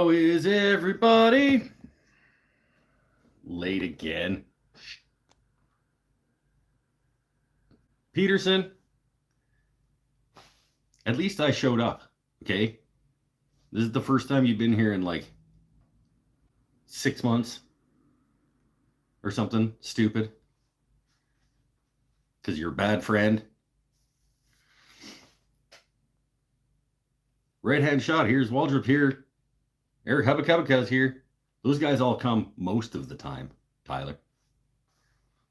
How is everybody? Late again. Peterson, at least I showed up, okay? This is the first time you've been here in like 6 months or something stupid. Because you're a bad friend. Right hand shot. Here's Waldrop here. Eric Hubba here. Those guys all come most of the time, Tyler.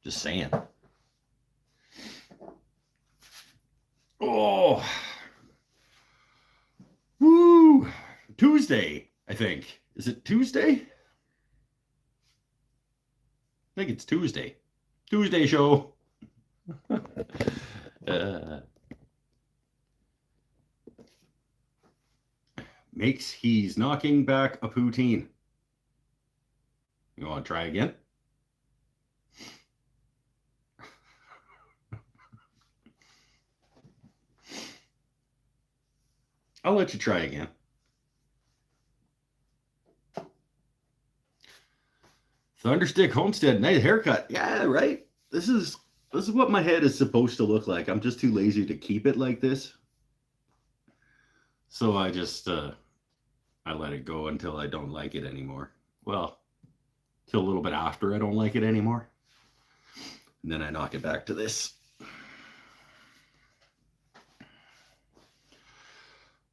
Just saying. Oh. Woo. Tuesday, I think. Is it Tuesday? I think it's Tuesday. Tuesday show. Makes he's knocking back a poutine. You want to try again? I'll let you try again. Thunderstick Homestead, nice haircut. Yeah, right. This is what my head is supposed to look like. I'm just too lazy to keep it like this. So I just I let it go until I don't like it anymore. Well, till a little bit after I don't like it anymore. And then I knock it back to this.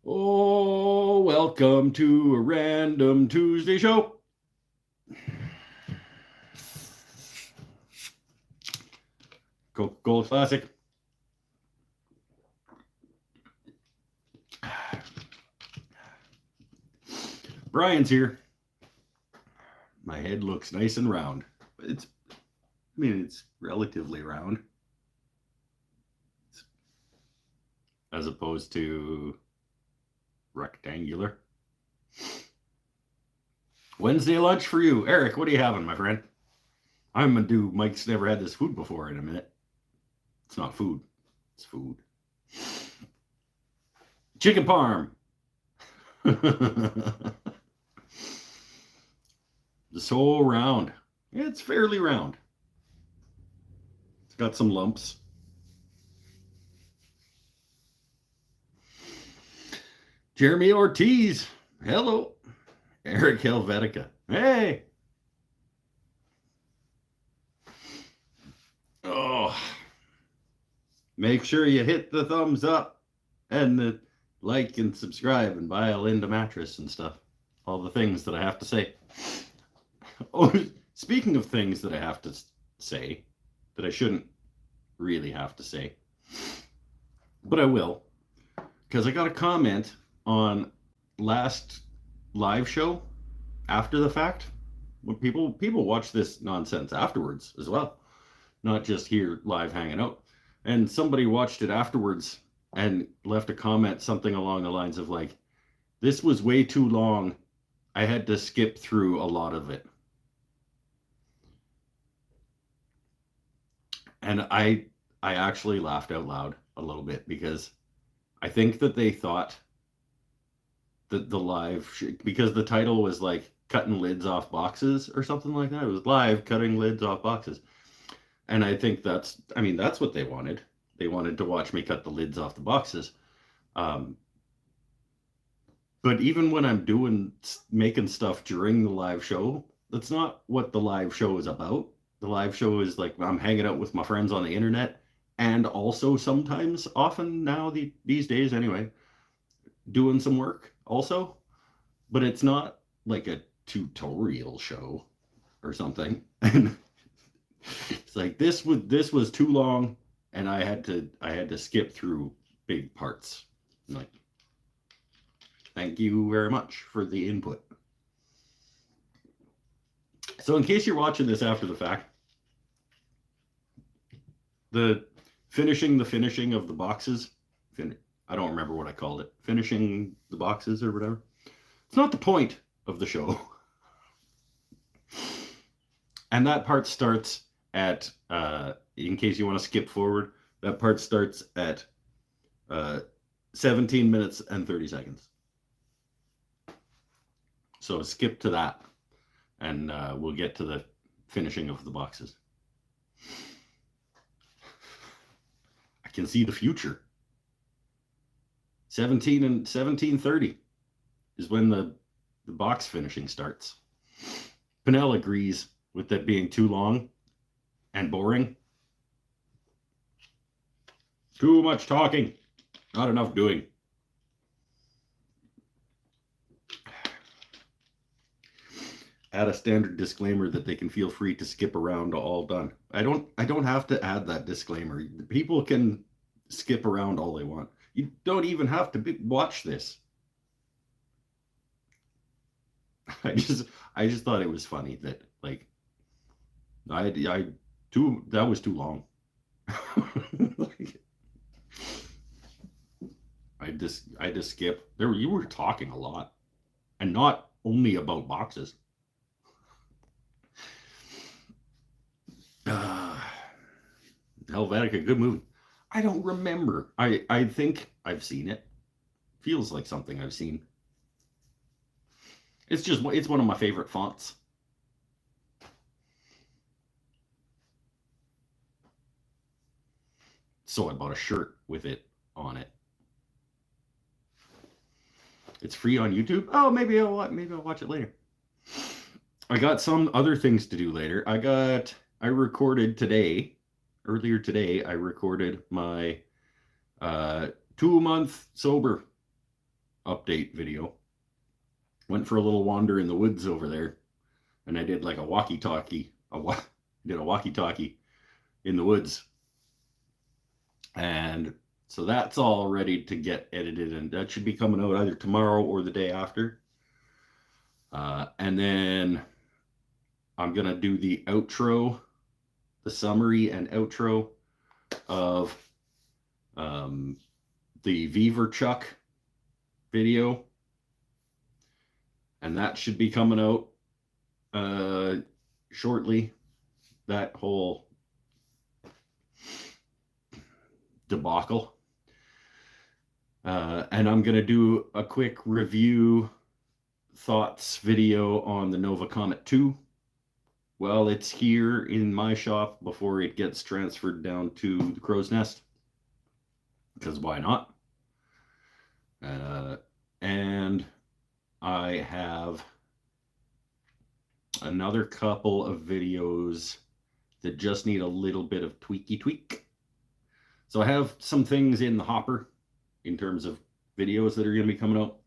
Oh, welcome to a random Tuesday show. Coca-Cola Classic. Brian's here. My head looks nice and round. It's relatively round. As opposed to rectangular. Wednesday lunch for you. Eric, what are you having, my friend? I'm going to do Mike's never had this food before in a minute. It's not food. It's food. Chicken parm. So round. Yeah, it's fairly round. It's got some lumps. Jeremy Ortiz. Hello. Eric Helvetica. Hey. Oh. Make sure you hit the thumbs up and the like and subscribe and buy a Linda mattress and stuff. All the things that I have to say. Oh, speaking of things that I have to say, that I shouldn't really have to say, but I will, because I got a comment on last live show after the fact. When people watch this nonsense afterwards as well, not just here live hanging out. And somebody watched it afterwards and left a comment something along the lines of like, this was way too long. I had to skip through a lot of it. And I actually laughed out loud a little bit because I think that they thought that the live, because the title was like cutting lids off boxes or something like that. It was live cutting lids off boxes. And I think that's what they wanted. They wanted to watch me cut the lids off the boxes. But even when I'm making stuff during the live show, that's not what the live show is about. The live show is like I'm hanging out with my friends on the internet, and also sometimes, often now these days anyway, doing some work also. But it's not like a tutorial show or something. And it's like this was too long, and I had to skip through big parts. I'm like, thank you very much for the input. So in case you're watching this after the fact, the finishing of the boxes, I don't remember what I called it, finishing the boxes or whatever. It's not the point of the show. And that part starts at, in case you want to skip forward, that part starts at 17 minutes and 30 seconds. So skip to that, and we'll get to the finishing of the boxes. I can see the future. 1730 is when the box finishing starts. Pinnell agrees with that being too long and boring. Too much talking, not enough doing. Add a standard disclaimer that they can feel free to skip around to all done. I don't have to add that disclaimer. People can skip around all they want. You don't even have to watch this. I just thought it was funny that like that was too long. I just skip. You were talking a lot, and not only about boxes. Helvetica, good movie. I don't remember. I think I've seen it. Feels like something I've seen. It's one of my favorite fonts. So I bought a shirt with it on it. It's free on YouTube. Oh, maybe I'll watch it later. I got some other things to do later. I recorded today. Earlier today, I recorded my 2-month sober update video. Went for a little wander in the woods over there, and I did like a walkie-talkie. Did a walkie-talkie in the woods, and so that's all ready to get edited, and that should be coming out either tomorrow or the day after. And then I'm gonna do the outro, the summary and outro of the Beaver Chuck video, and that should be coming out shortly. That whole debacle. And I'm gonna do a quick review thoughts video on the Nova Comet 2. Well, it's here in my shop before it gets transferred down to the Crow's Nest, because why not? And I have another couple of videos that just need a little bit of tweak. So I have some things in the hopper in terms of videos that are going to be coming out.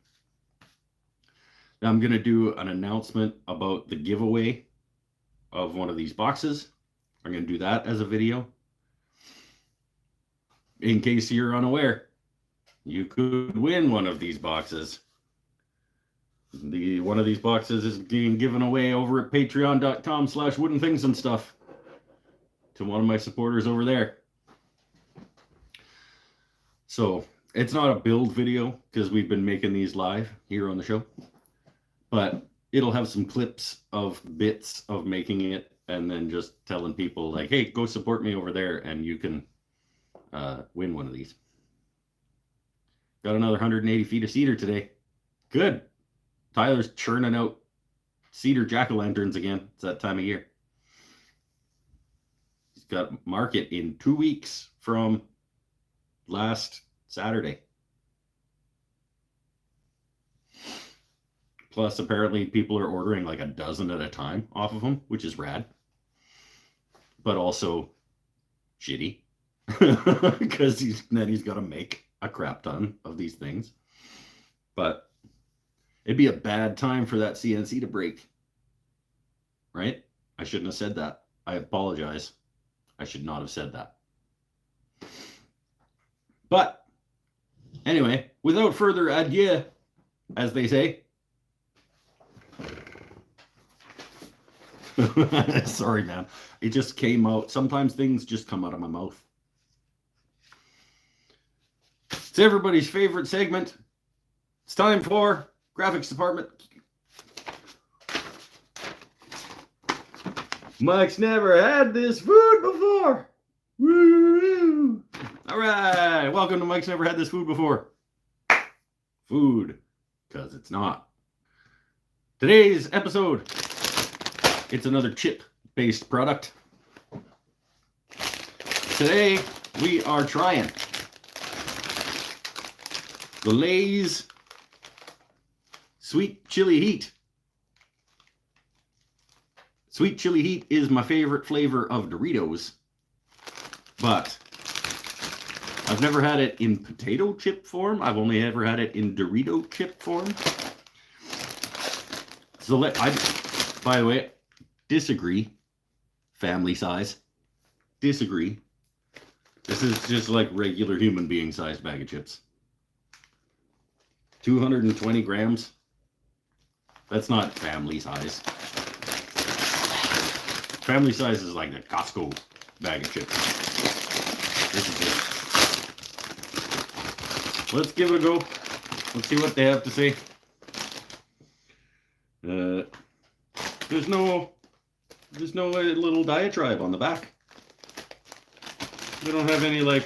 Now I'm going to do an announcement about the giveaway of one of these boxes. I'm going to do that as a video. In case you're unaware, you could win one of these boxes. One of these boxes is being given away over at patreon.com/woodenthingsandstuff to one of my supporters over there. So it's not a build video because we've been making these live here on the show, but it'll have some clips of bits of making it, and then just telling people like, hey, go support me over there and you can win one of these. Got another 180 feet of cedar today. Good. Tyler's churning out cedar jack-o'-lanterns again. It's that time of year. He's got market in 2 weeks from last Saturday. Plus, apparently, people are ordering like a dozen at a time off of them, which is rad. But also shitty. Because he's got to make a crap ton of these things. But it'd be a bad time for that CNC to break. Right? I shouldn't have said that. I apologize. I should not have said that. But anyway, without further ado, as they say. Sorry, man. It just came out. Sometimes things just come out of my mouth. It's everybody's favorite segment. It's time for graphics department. Mike's never had this food before. Woo! All right. Welcome to Mike's Never Had This Food Before. Food, because it's not. Today's episode, it's another chip-based product. Today, we are trying the Lay's Sweet Chili Heat. Sweet Chili Heat is my favorite flavor of Doritos, but I've never had it in potato chip form. I've only ever had it in Dorito chip form. So by the way, disagree. Family size. Disagree. This is just like regular human being size bag of chips. 220 grams. That's not family size. Family size is like a Costco bag of chips. This is it. Let's give it a go. Let's see what they have to say. There's no little diatribe on the back. We don't have any like,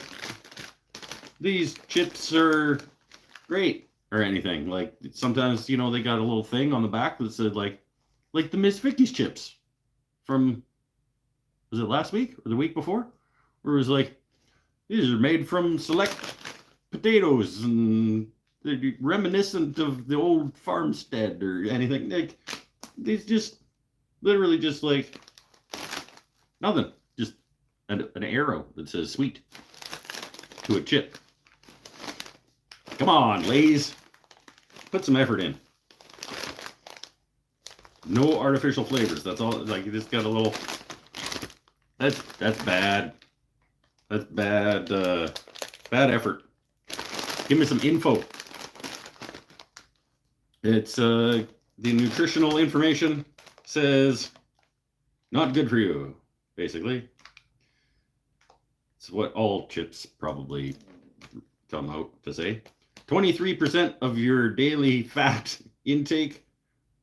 these chips are great or anything. Like sometimes, you know, they got a little thing on the back that said like the Miss Vicky's chips from, was it last week or the week before? Where it was like, these are made from select potatoes and they're reminiscent of the old farmstead or anything. Like, these just literally just like nothing. Just an arrow that says sweet to a chip. Come on, Lay's. Put some effort in. No artificial flavors. That's all. Like, you just got a little. That's bad. That's bad. Bad effort. Give me some info. It's the nutritional information says not good for you, basically. It's what all chips probably come out to say. 23% of your daily fat intake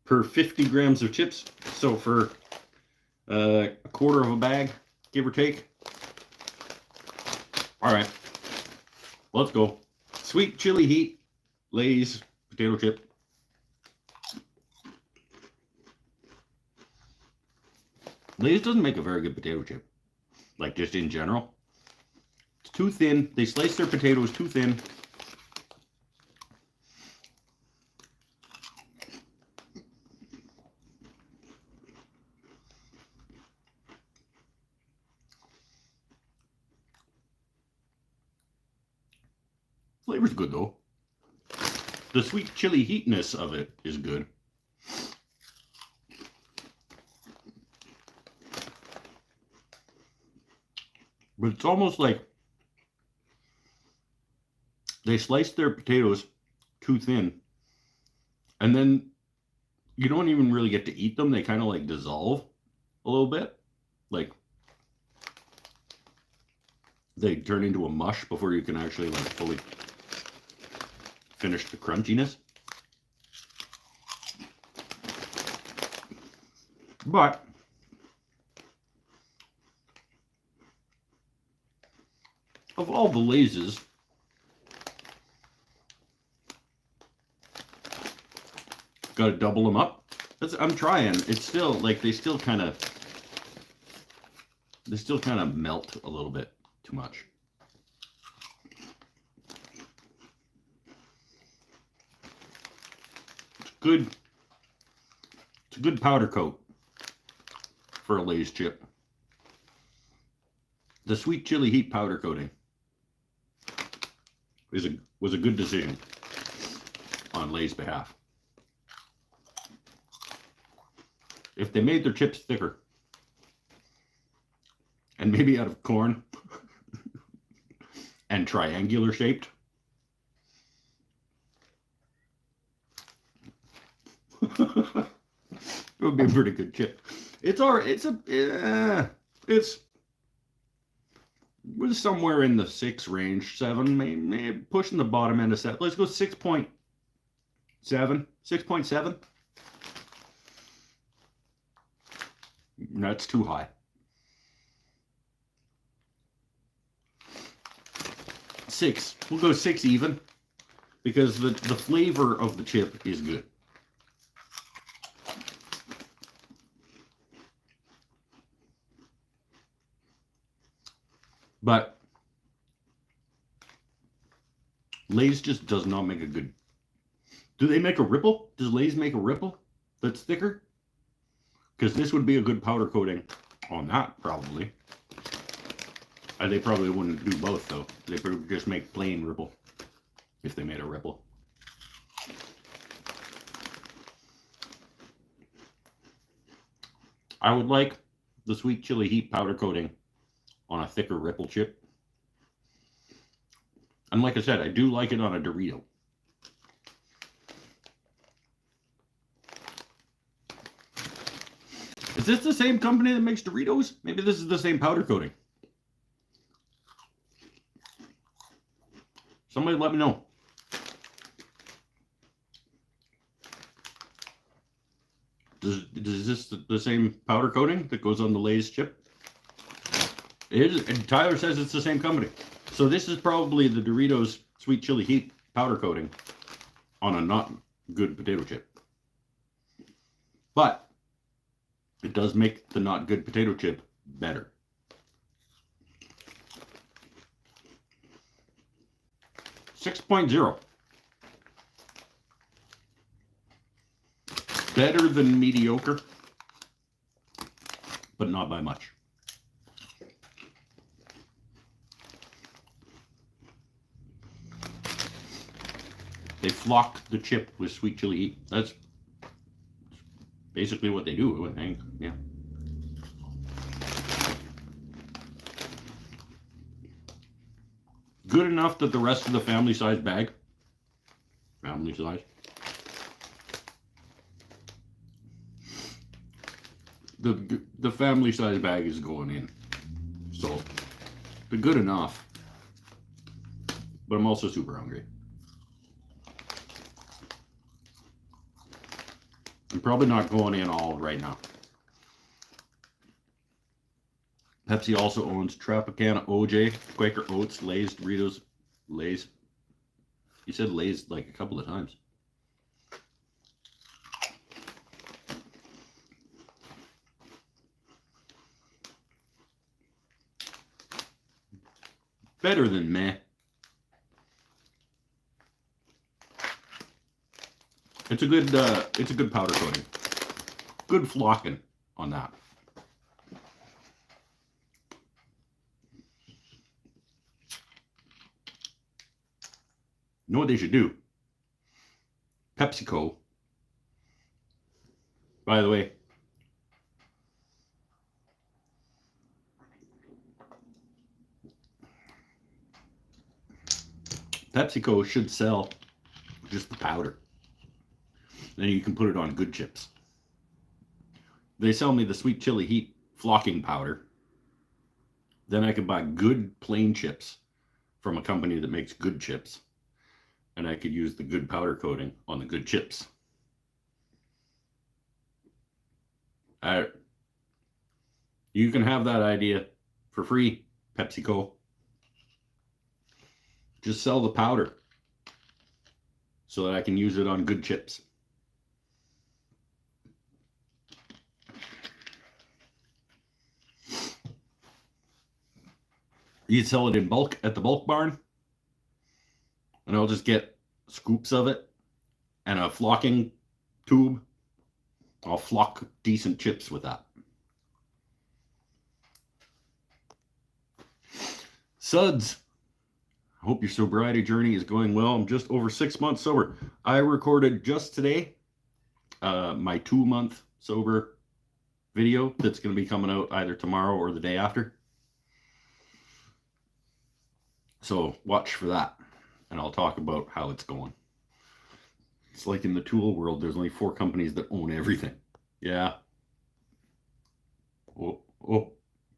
per 50 grams of chips. So for a quarter of a bag, give or take. All right, let's go. Sweet Chili Heat, Lay's potato chip. Lay's doesn't make a very good potato chip, like just in general. It's too thin. They slice their potatoes too thin. Flavor's good though. The sweet chili heatness of it is good. But it's almost like they slice their potatoes too thin. And then you don't even really get to eat them. They kind of like dissolve a little bit. Like they turn into a mush before you can actually like fully finish the crunchiness. But of all the Lay's, got to double them up. I'm trying. It's still like they still kind of melt a little bit too much. It's good. It's a good powder coat for a Lay's chip. The Sweet Chili Heat powder coating was a good decision on Lay's behalf. If they made their chips thicker and maybe out of corn and triangular shaped, it would be a pretty good chip. It's we're somewhere in the 6 range, 7, maybe pushing the bottom end of 7. Let's go 6.7. 6.7. That's too high. 6. We'll go 6 even, because the flavor of the chip is good. But Lay's just does not make a good... Do they make a ripple? Does Lay's make a ripple that's thicker? Because this would be a good powder coating on that, probably. They probably wouldn't do both, though. They would just make plain ripple if they made a ripple. I would like the sweet chili heat powder coating on a thicker ripple chip. And like I said, I do like it on a Dorito. Is this the same company that makes Doritos? Maybe this is the same powder coating. Somebody let me know. Is this the same powder coating that goes on the Lay's chip? It is, and Tyler says it's the same company. So this is probably the Doritos sweet chili heat powder coating on a not good potato chip. But it does make the not good potato chip better. .0. Better than mediocre, but not by much. They flock the chip with sweet chili heat. That's basically what they do, I think. Yeah. Good enough that the rest of the family size bag, family size, the family size bag is going in. So they're good enough, but I'm also super hungry. I'm probably not going in all right now. Pepsi also owns Tropicana OJ, Quaker Oats, Lay's, Doritos, Lay's. You said Lay's like a couple of times. Better than meh. It's a good powder coating. Good flocking on that. You know what they should do? PepsiCo. By the way, PepsiCo should sell just the powder. Then you can put it on good chips. They sell me the sweet chili heat flocking powder. Then I can buy good plain chips from a company that makes good chips. And I could use the good powder coating on the good chips. You can have that idea for free, PepsiCo. Just sell the powder so that I can use it on good chips. You'd sell it in bulk at the bulk barn, and I'll just get scoops of it and a flocking tube. I'll flock decent chips with that. Suds, I hope your sobriety journey is going well. I'm just over 6 months sober. I recorded just today my 2-month sober video that's going to be coming out either tomorrow or the day after. So watch for that, and I'll talk about how it's going. It's like in the tool world, there's only 4 companies that own everything. Yeah. Oh,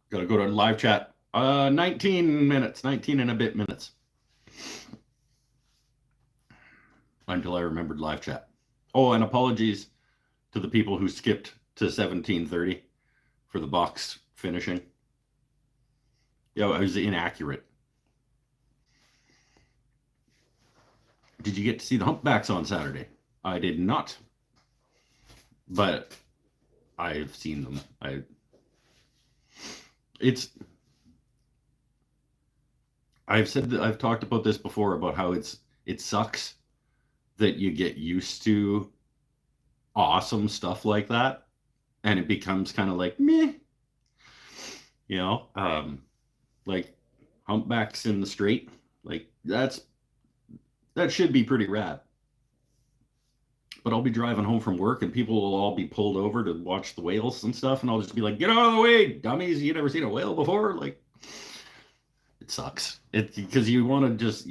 gotta go to live chat. 19 minutes, 19 and a bit minutes. Until I remembered live chat. Oh, and apologies to the people who skipped to 17:30 for the box finishing. Yeah, I was inaccurate. Did you get to see the humpbacks on Saturday? I did not. But I've seen them. I've talked about this before about how it sucks that you get used to awesome stuff like that and it becomes kind of like meh, you know, like humpbacks in the straight, like that should be pretty rad. But I'll be driving home from work and people will all be pulled over to watch the whales and stuff, and I'll just be like, "Get out of the way, dummies! You never seen a whale before?" Like, it sucks. It because you want to just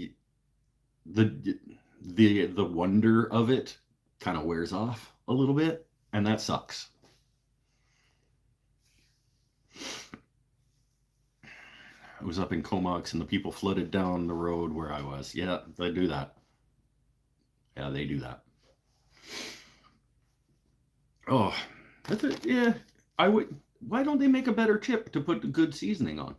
the the wonder of it kind of wears off a little bit, and that sucks. I was up in Comox and the people flooded down the road where I was. Yeah, they do that. Yeah, they do that. Oh, that's it. Yeah, I would. Why don't they make a better chip to put good seasoning on?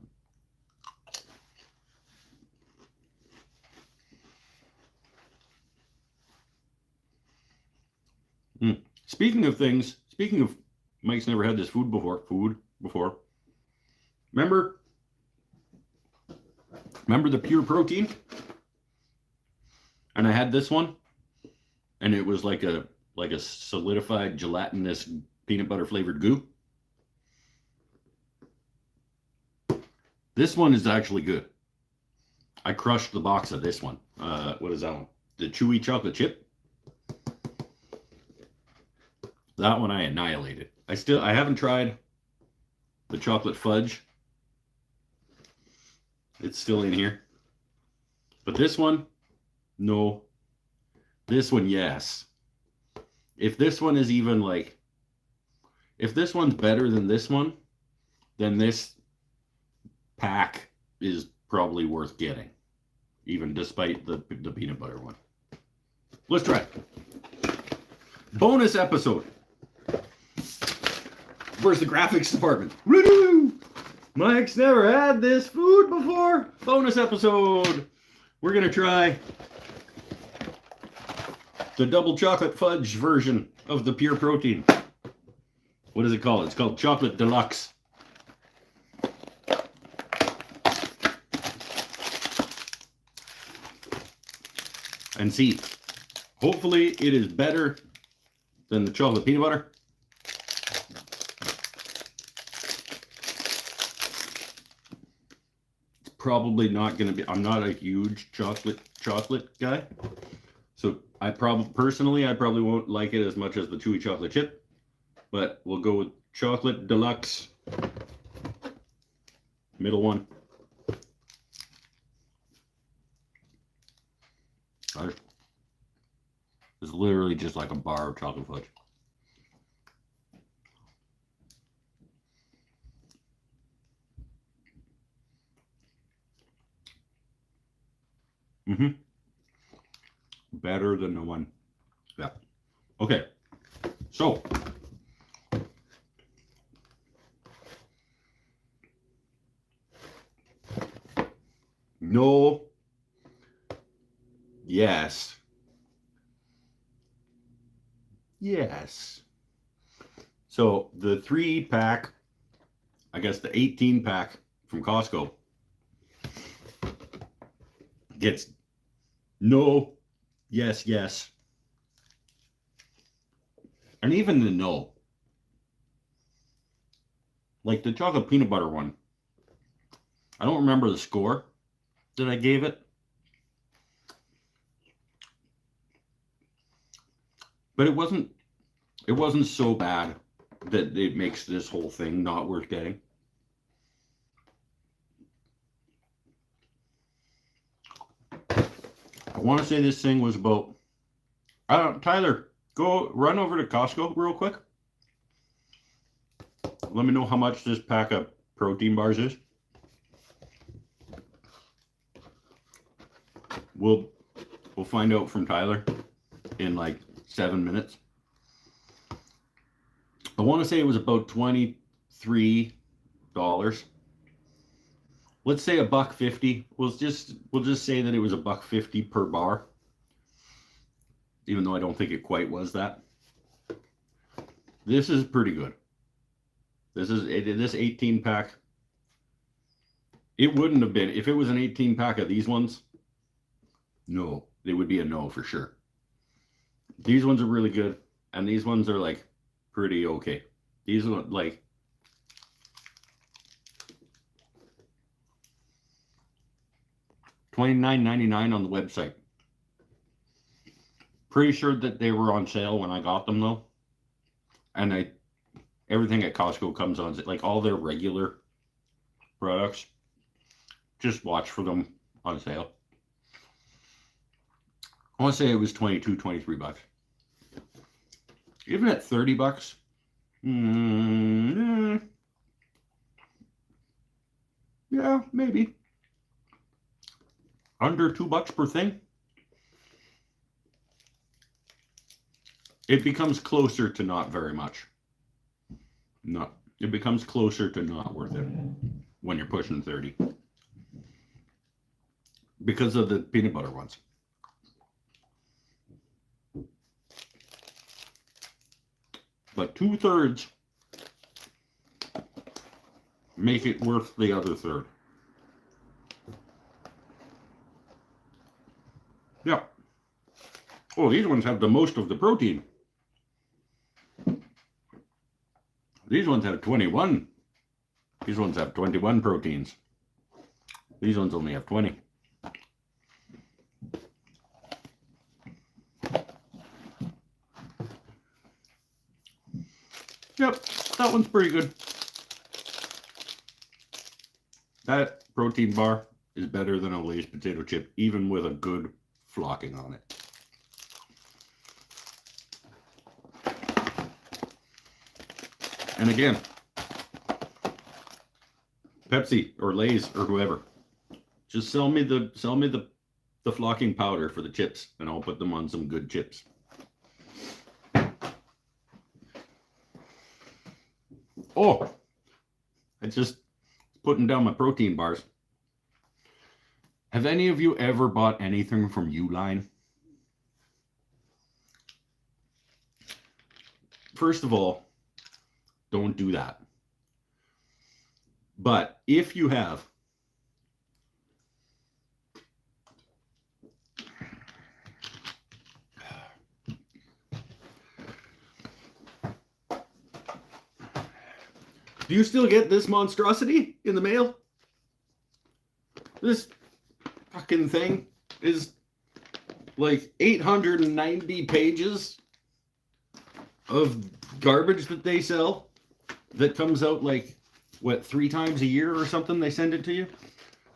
Speaking of things, speaking of Mike's never had this food before. Remember the pure protein? And I had this one, and it was like a solidified gelatinous peanut butter flavored goo. This one is actually good. I crushed the box of this one. What is that one? The chewy chocolate chip. That one I annihilated. I haven't tried the chocolate fudge. It's still in here. But this one, no. This one, yes. If this one is even like, if this one's better than this one, then this pack is probably worth getting, even despite the peanut butter one. Let's try it. Bonus episode. Where's the graphics department? Woo! Mike's never had this food before. Bonus episode. We're going to try the double chocolate fudge version of the pure protein. What is it called? It's called Chocolate Deluxe. And see, hopefully it is better than the chocolate peanut butter. It's probably not going to be, I'm not a huge chocolate guy. So I probably won't like it as much as the chewy chocolate chip, but we'll go with Chocolate Deluxe. Middle one. It's literally just like a bar of chocolate fudge. Better than the one. Yeah. Okay. So. No. Yes. Yes. So the 3-pack, I guess the 18-pack from Costco gets no, yes. And even the no. Like the chocolate peanut butter one. I don't remember the score that I gave it. But it wasn't so bad that it makes this whole thing not worth getting. I want to say this thing was about, Tyler, go run over to Costco real quick. Let me know how much this pack of protein bars is. We'll find out from Tyler in like 7 minutes. I want to say it was about $23. Let's say $1.50. We'll just say that it was $1.50 per bar, even though I don't think it quite was that. This is pretty good. This 18-pack It wouldn't have been. If it was an 18 pack of these ones, no, they would be a no for sure. These ones are really good, and these ones are like pretty okay. These ones like $29.99 on the website. Pretty sure that they were on sale when I got them though, and everything at Costco comes on like all their regular products. Just watch for them on sale. I want to say it was 22, 23 bucks. Even at 30 bucks, yeah, maybe. Under $2 per thing. It becomes closer to not very much. No, it becomes closer to not worth it when you're pushing 30. Because of the peanut butter ones. But 2/3 make it worth the other third. Yeah. Oh, these ones have the most of the protein. These ones have 21. These ones have 21 proteins. These ones only have 20. Yep, that one's pretty good. That protein bar is better than a Lay's potato chip, even with a good flocking on it. And again, Pepsi or Lay's or whoever, just sell me the flocking powder for the chips, and I'll put them on some good chips. Oh, I just putting down my protein bars. Have any of you ever bought anything from Uline? First of all, don't do that. But if you have, do you still get this monstrosity in the mail? This fucking thing is like 890 pages of garbage that they sell that comes out like, what, 3 times a year or something they send it to you?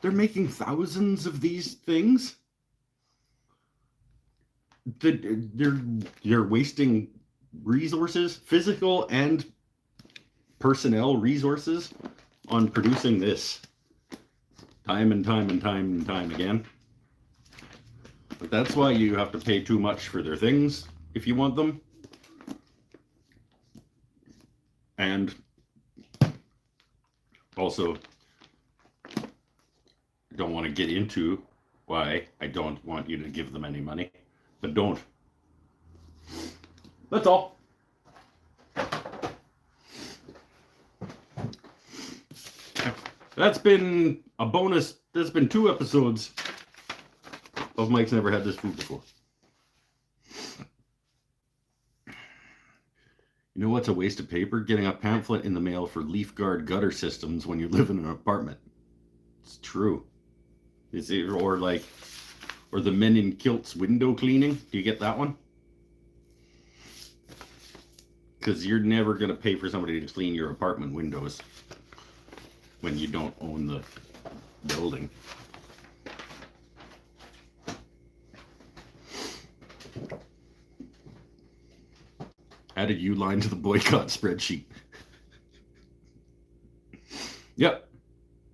They're making thousands of these things. They're wasting resources, physical and personnel resources, on producing this time and time and time and time again. But that's why you have to pay too much for their things if you want them. And also, I don't want to get into why I don't want you to give them any money, but don't. That's all. That's been a bonus. That's been 2 episodes of Mike's Never Had This Food Before. You know what's a waste of paper? Getting a pamphlet in the mail for leaf guard gutter systems when you live in an apartment. It's true. Or the Men in Kilts window cleaning. Do you get that one? Because you're never going to pay for somebody to clean your apartment windows when you don't own the building. Added Uline to the boycott spreadsheet. Yep.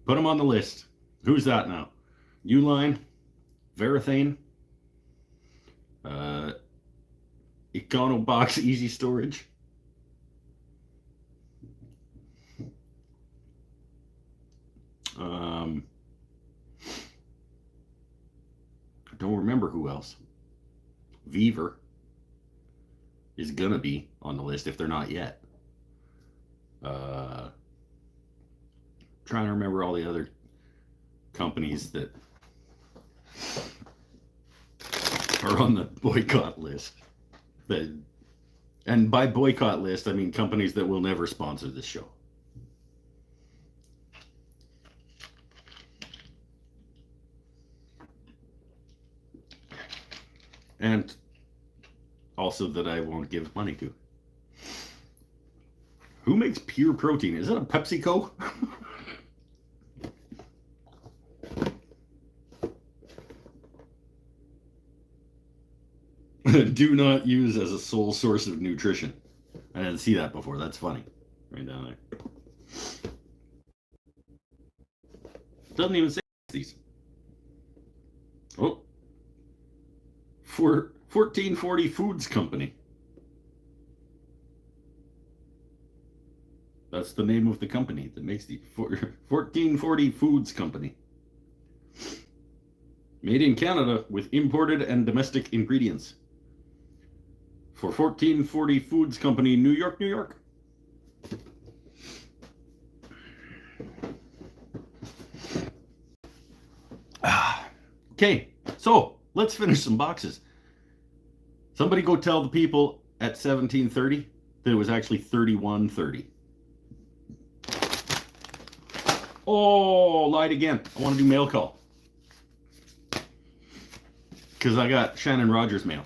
Put them on the list. Who's that now? Uline, Verathane, Econobox Easy Storage. I don't remember who else. Viver is gonna be on the list if they're not yet. Trying to remember all the other. companies that are on the boycott list. And by boycott list, I mean companies that will never sponsor this show. And also that I won't give money to. Who makes pure protein? Is it a PepsiCo? Do not use as a sole source of nutrition. I didn't see that before. That's funny. Right down there. Doesn't even say these. Oh. For 1440 Foods Company. That's the name of the company that makes the 1440 Foods Company. Made in Canada with imported and domestic ingredients. For 1440 Foods Company, New York, New York. Okay, so let's finish some boxes. Somebody go tell the people at 1730 that it was actually 3130. Oh, lied again. I want to do mail call. Because I got Shannon Rogers mail.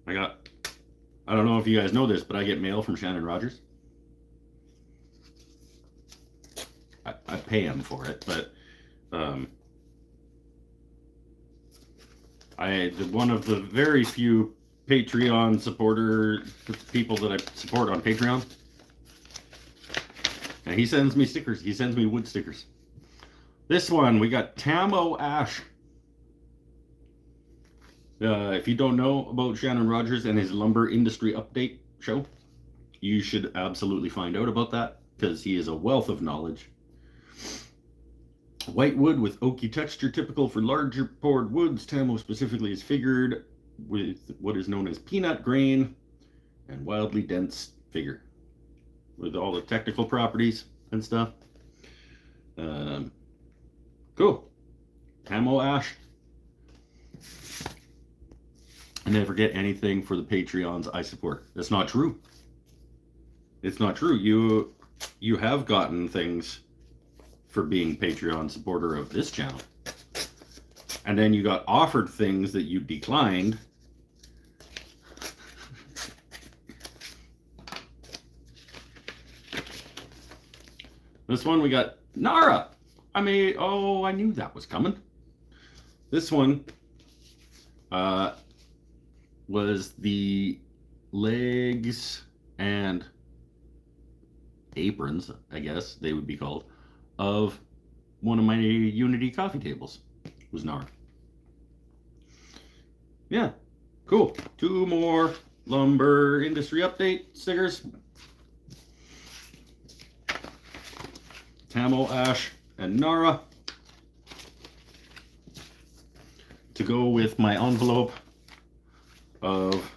I don't know if you guys know this, but I get mail from Shannon Rogers. I pay him for it, but one of the very few Patreon supporter people that I support on Patreon. And he sends me stickers. He sends me wood stickers. This one, we got Tamo Ash. If you don't know about Shannon Rogers and his lumber industry update show, you should absolutely find out about that because he is a wealth of knowledge. White wood with oaky texture, typical for larger poured woods. Tamo specifically is figured with what is known as peanut grain and wildly dense figure with all the technical properties and stuff. Cool. Tamo Ash. I never get anything for the Patreons I support. That's not true. It's not true. You have gotten things for being Patreon supporter of this channel. And then you got offered things that you declined. This one we got Nara. I knew that was coming. This one was the legs and aprons, I guess they would be called, of one of my Unity coffee tables. Was Nara. Yeah, cool. 2 more lumber industry update stickers. Tamo Ash and Nara to go with my envelope of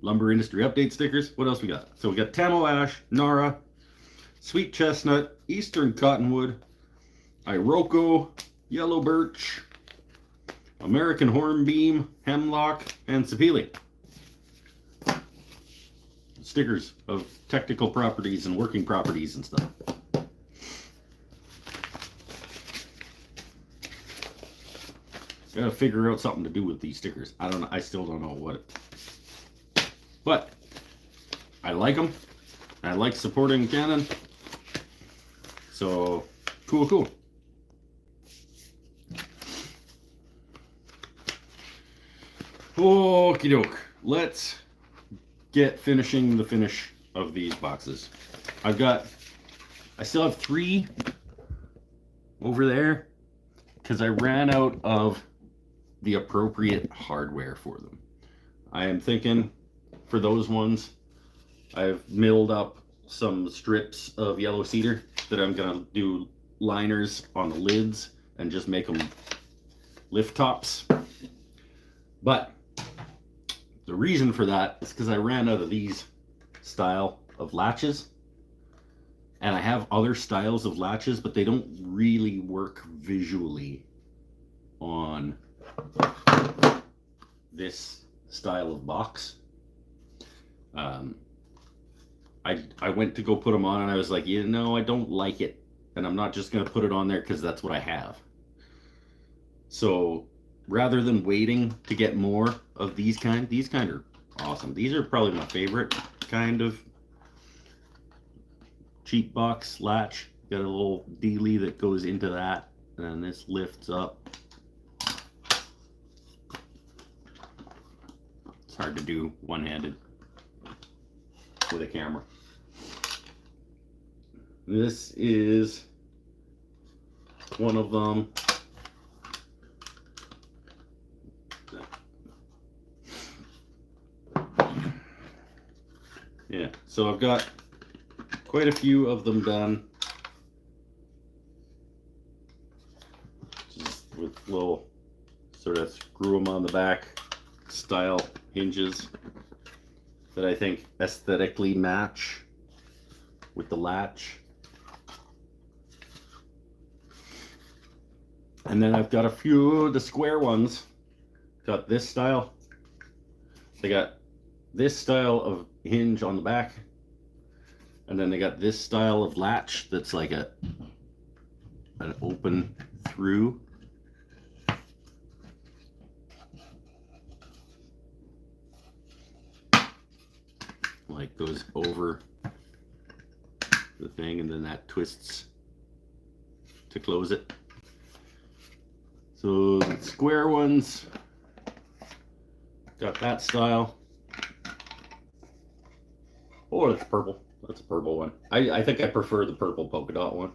lumber industry update stickers. What else we got? So we got Tamo Ash, Nara, Sweet Chestnut, Eastern Cottonwood, Iroko, Yellow Birch, American Hornbeam, Hemlock, and Sapele. Stickers of technical properties and working properties and stuff. Gotta figure out something to do with these stickers. I still don't know what. But I like them. I like supporting Canon. So cool. Okie doke. Let's get finishing the finish of these boxes. I still have 3 over there because I ran out of the appropriate hardware for them. I am thinking for those ones, I've milled up some strips of yellow cedar that I'm gonna do liners on the lids and just make them lift tops. But the reason for that is because I ran out of these style of latches And I have other styles of latches, but they don't really work visually on this style of box. I went to go put them on and I was like, you know, I don't like it. And I'm not just going to put it on there because that's what I have. So rather than waiting to get more of these kind are awesome. These are probably my favorite kind of cheap box latch. Got a little dealie that goes into that, and then this lifts up. It's hard to do one-handed with a camera. This is one of them. Yeah, so I've got quite a few of them done. Just with little sort of screw them on the back style hinges that I think aesthetically match with the latch. And then I've got a few of the square ones. Got this style. They got this style of hinge on the back. And then they got this style of latch that's like an open through. Like goes over the thing and then that twists to close it. So the square ones got that style. Oh, it's purple. That's a purple one. I think I prefer the purple polka dot one.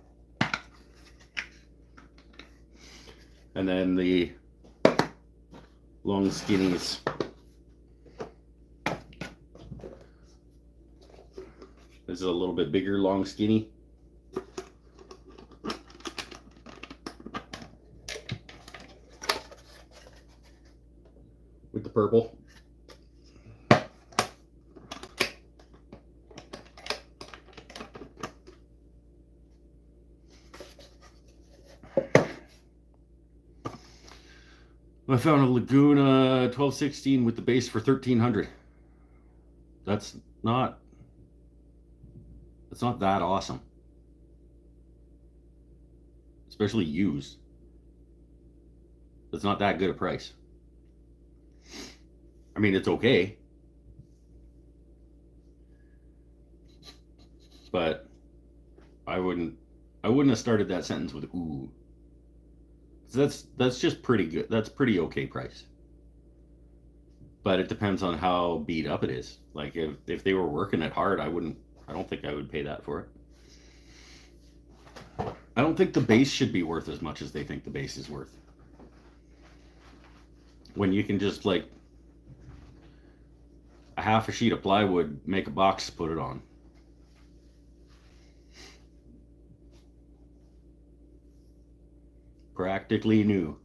And then the long skinnies. This is a little bit bigger long skinny. With the purple. I found a Laguna 1216 with the base for $1,300. That's not that awesome. Especially used. It's not that good a price. I mean, it's okay. But I wouldn't have started that sentence with ooh. That's just pretty good. That's pretty okay price. But it depends on how beat up it is. Like if they were working it hard, I don't think I would pay that for it. I don't think the base should be worth as much as they think the base is worth. When you can just like a half a sheet of plywood, make a box, put it on. Practically new.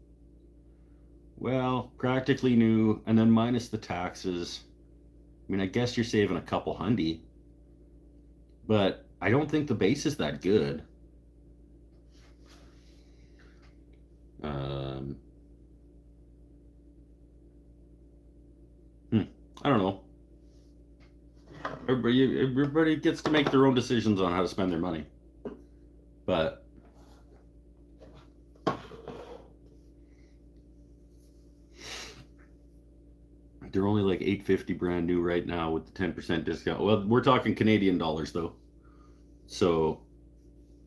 Well, practically new, and then minus the taxes. I mean, I guess you're saving a couple hundy, but I don't think the base is that good. I don't know. Everybody gets to make their own decisions on how to spend their money, but they're only like $8.50 brand new right now with the 10% discount. Well, we're talking Canadian dollars though. So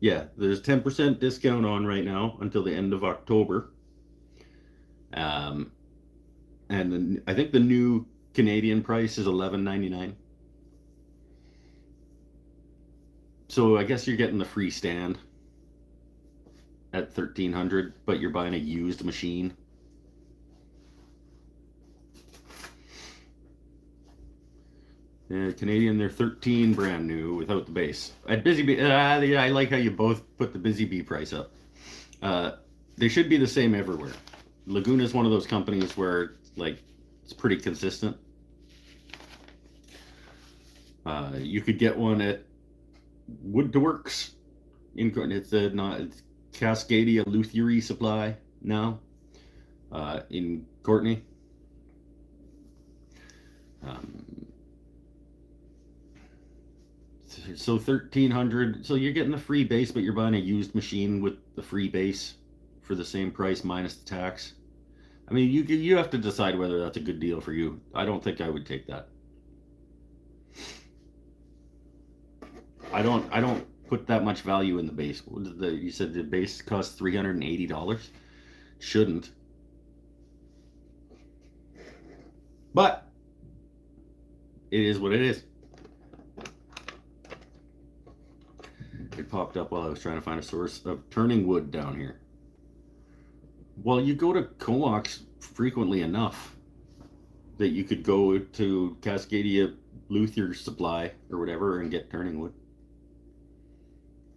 yeah, there's 10% discount on right now until the end of October. And then I think the new Canadian price is $11.99. So I guess you're getting the free stand at $1,300, but you're buying a used machine. Canadian, they're $13 brand new without the base. At Busy Bee, I like how you both put the Busy Bee price up. They should be the same everywhere. Laguna is one of those companies where like it's pretty consistent. You could get one at Wood to Works in Courtney. It's Cascadia Luthiery Supply now in Courtney. So 1,300. So you're getting the free base, but you're buying a used machine with the free base for the same price minus the tax. I mean, you have to decide whether that's a good deal for you. I don't think I would take that. I don't put that much value in the base. You said the base costs $380. Shouldn't. But it is what it is. It popped up while I was trying to find a source of turning wood down here. Well, you go to Comox frequently enough that you could go to Cascadia Luthier Supply or whatever and get turning wood.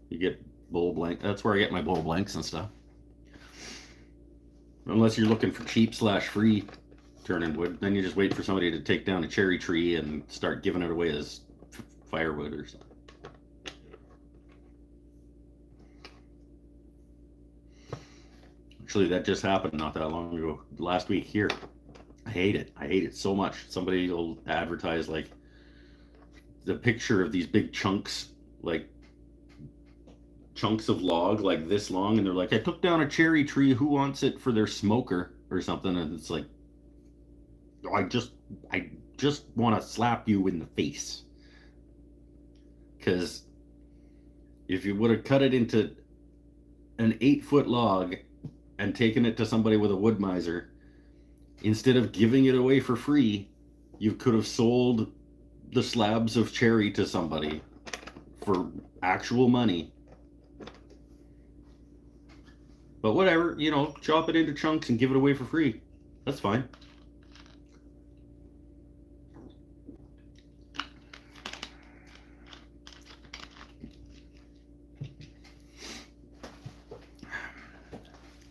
You get bowl blank. That's where I get my bowl blanks and stuff. Unless you're looking for cheap / free turning wood, then you just wait for somebody to take down a cherry tree and start giving it away as firewood or something. Actually, that just happened not that long ago, last week here. I hate it. I hate it so much. Somebody will advertise like the picture of these big chunks, like chunks of log like this long, and they're like, I took down a cherry tree, who wants it for their smoker or something? And it's like, I just want to slap you in the face. Because if you would have cut it into an 8-foot log and taken it to somebody with a wood miser, instead of giving it away for free, you could have sold the slabs of cherry to somebody for actual money. But whatever, chop it into chunks and give it away for free. That's fine.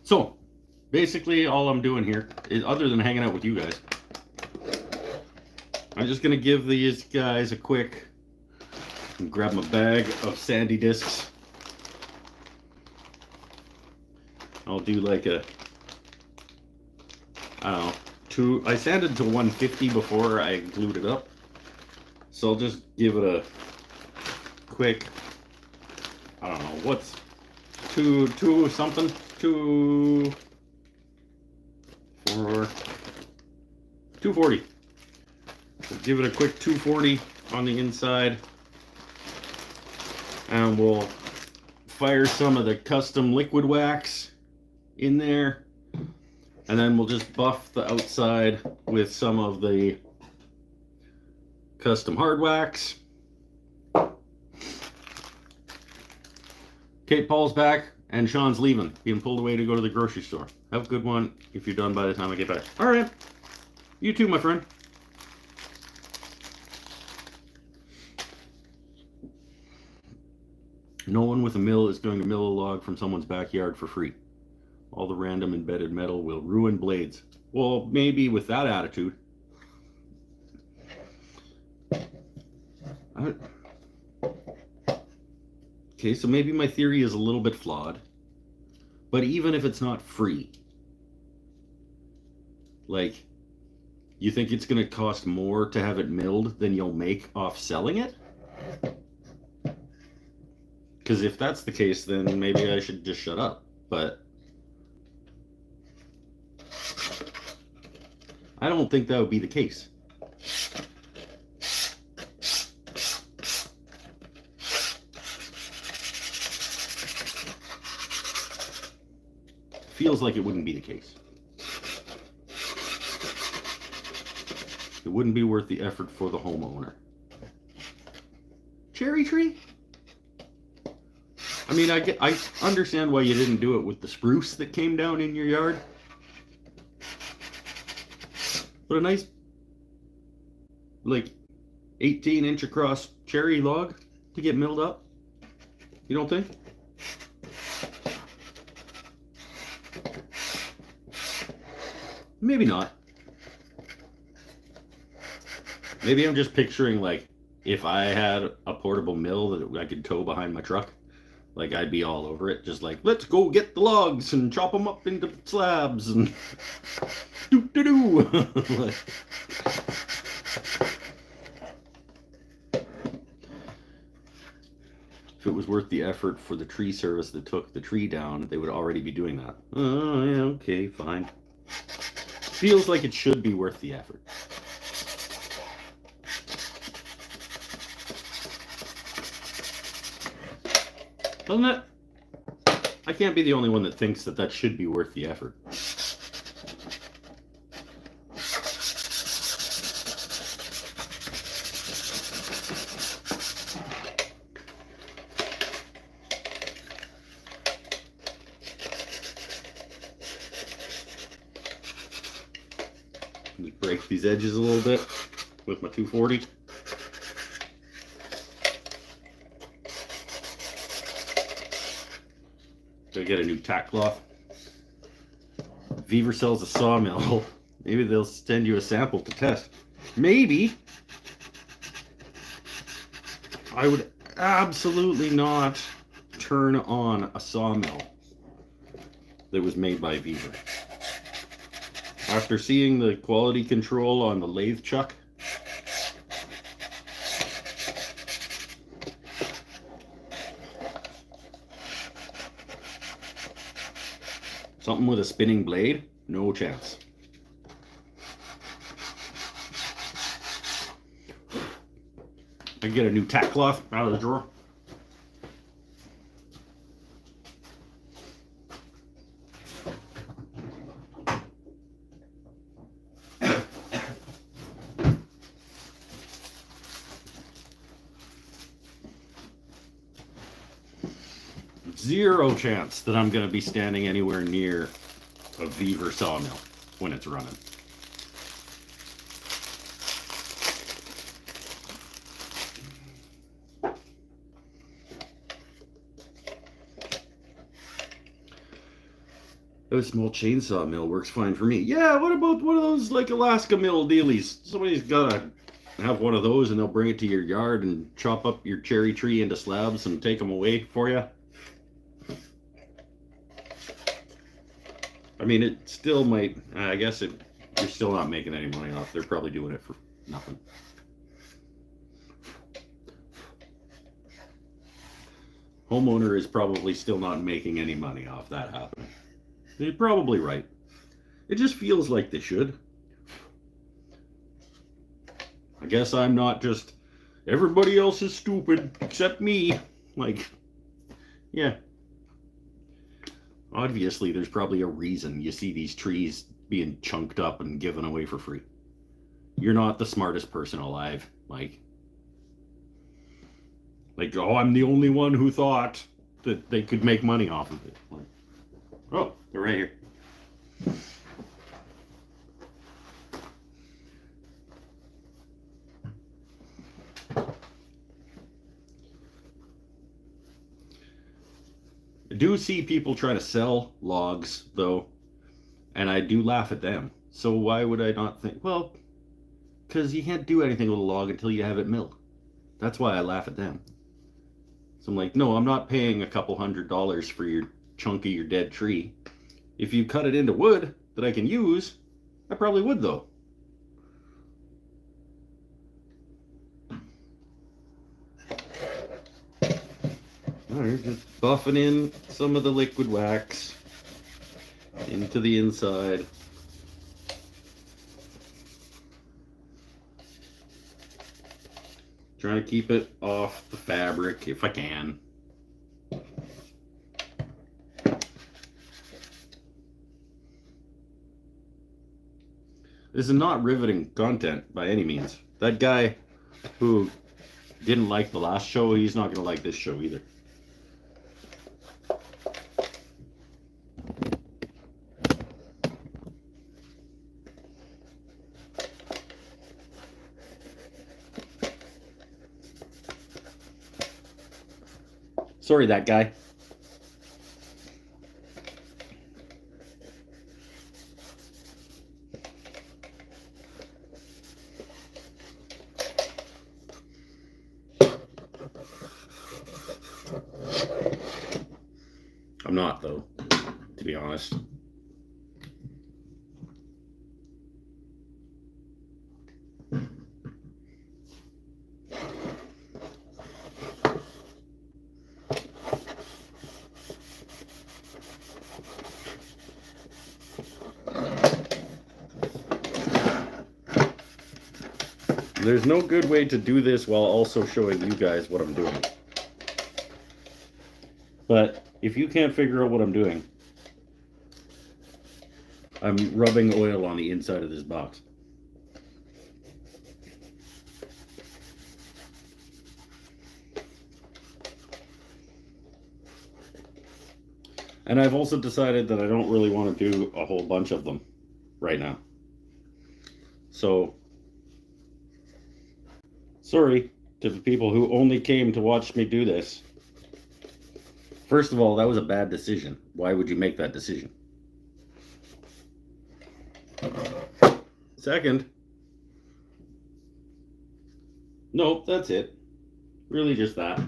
So, basically all I'm doing here is, other than hanging out with you guys, I'm just going to give these guys a quick, grab my bag of sandy discs. I'll do like a, I don't know, I sanded to 150 before I glued it up. So I'll just give it a quick, I don't know, what's 240. So give it a quick 240 on the inside. And we'll fire some of the custom liquid wax in there. And then we'll just buff the outside with some of the custom hard wax. Kate Paul's back and Sean's leaving, being pulled away to go to the grocery store. Have a good one if you're done by the time I get back. All right. You too, my friend. No one with a mill is going to mill a log from someone's backyard for free. All the random embedded metal will ruin blades. Well, maybe with that attitude. Okay, so maybe my theory is a little bit flawed. But even if it's not free, like, you think it's going to cost more to have it milled than you'll make off selling it? Because if that's the case, then maybe I should just shut up. But I don't think that would be the case. Feels like it wouldn't be the case. It wouldn't be worth the effort for the homeowner. Cherry tree? I mean, I understand why you didn't do it with the spruce that came down in your yard. But a nice, like, 18-inch across cherry log to get milled up? You don't think? Maybe not. Maybe I'm just picturing, like, if I had a portable mill that I could tow behind my truck, like I'd be all over it. Just like, let's go get the logs and chop them up into slabs and do do do. If it was worth the effort for the tree service that took the tree down, they would already be doing that. Oh, yeah, okay, fine. Feels like it should be worth the effort. Doesn't it? I can't be the only one that thinks that that should be worth the effort. Just break these edges a little bit with my 240. Gotta get a new tack cloth. Beaver sells a sawmill. Maybe they'll send you a sample to test. Maybe. I would absolutely not turn on a sawmill that was made by Beaver. After seeing the quality control on the lathe chuck, something with a spinning blade, no chance. I can get a new tack cloth out of the drawer. Zero chance that I'm going to be standing anywhere near a Beaver sawmill when it's running. A small chainsaw mill works fine for me. Yeah, what about one of those like Alaska mill dealies? Somebody's gotta have one of those and they'll bring it to your yard and chop up your cherry tree into slabs and take them away for you. I mean, it still might, I guess you're still not making any money off. They're probably doing it for nothing. Homeowner is probably still not making any money off that happening. You're probably right. It just feels like they should. I guess I'm not just, everybody else is stupid except me. Like, yeah. Obviously, there's probably a reason you see these trees being chunked up and given away for free. You're not the smartest person alive, Mike. Like, oh, I'm the only one who thought that they could make money off of it. Like, oh, they're right here. I do see people try to sell logs, though, and I do laugh at them. So why would I not think, well, because you can't do anything with a log until you have it milled. That's why I laugh at them. So I'm like, no, I'm not paying a couple $100 for your chunk of your dead tree. If you cut it into wood that I can use, I probably would, though. Alright, just buffing in some of the liquid wax into the inside. Trying to keep it off the fabric if I can. This is not riveting content by any means. That guy who didn't like the last show, he's not going to like this show either. Sorry, that guy. I'm not, though, to be honest. There's no good way to do this while also showing you guys what I'm doing. But if you can't figure out what I'm doing, I'm rubbing oil on the inside of this box. And I've also decided that I don't really want to do a whole bunch of them right now. So, sorry to the people who only came to watch me do this. First of all, that was a bad decision. Why would you make that decision? Second, nope, that's it. Really just that.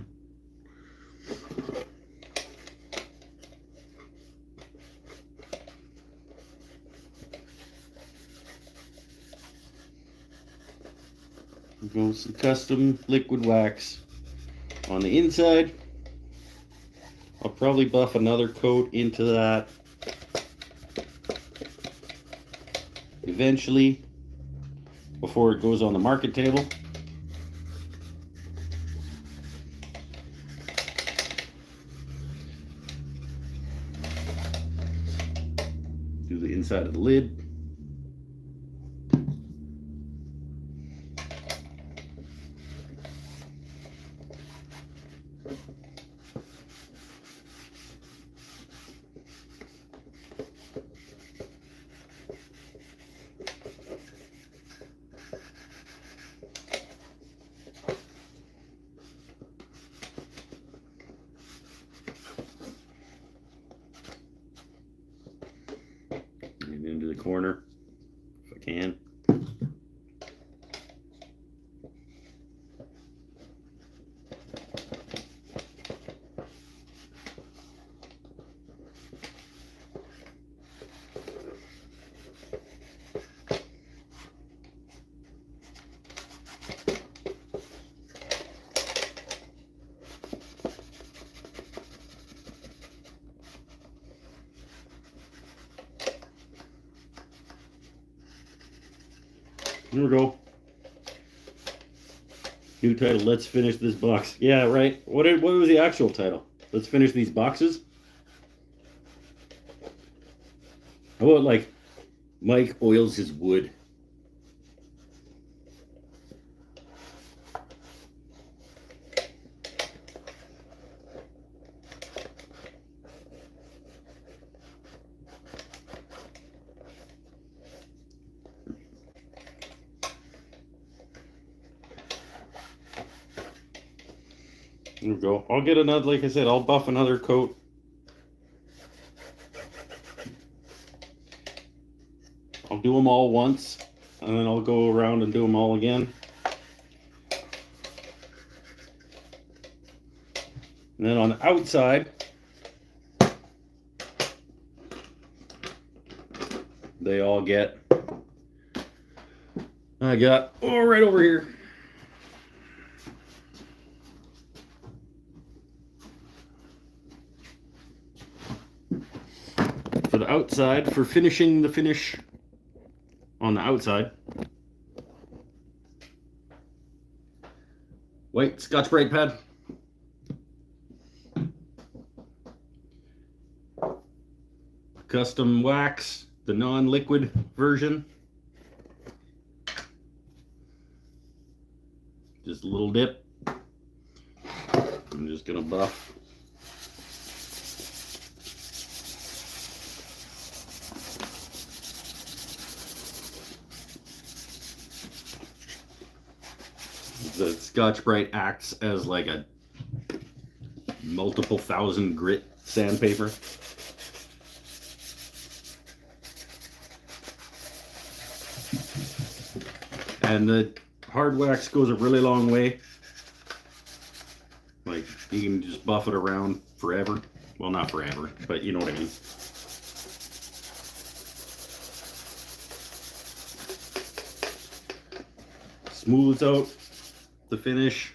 Go some custom liquid wax on the inside. I'll probably buff another coat into that eventually before it goes on the market table. Do the inside of the lid. And into the corner, if I can. Here we go. New title, let's finish this box. Yeah, right. What was the actual title? Let's finish these boxes? How about like Mike oils his wood? There we go. I'll get another, like I said, I'll buff another coat. I'll do them all once, and then I'll go around and do them all again. And then on the outside, they all get, I got, oh, right over here. For the outside, for finishing the finish on the outside, white Scotch-Brite pad. Custom wax, the non-liquid version. Just a little dip. I'm just gonna buff. The Scotch-Brite acts as like a multiple thousand grit sandpaper. And the hard wax goes a really long way. Like, you can just buff it around forever. Well, not forever, but you know what I mean. Smooths out the finish.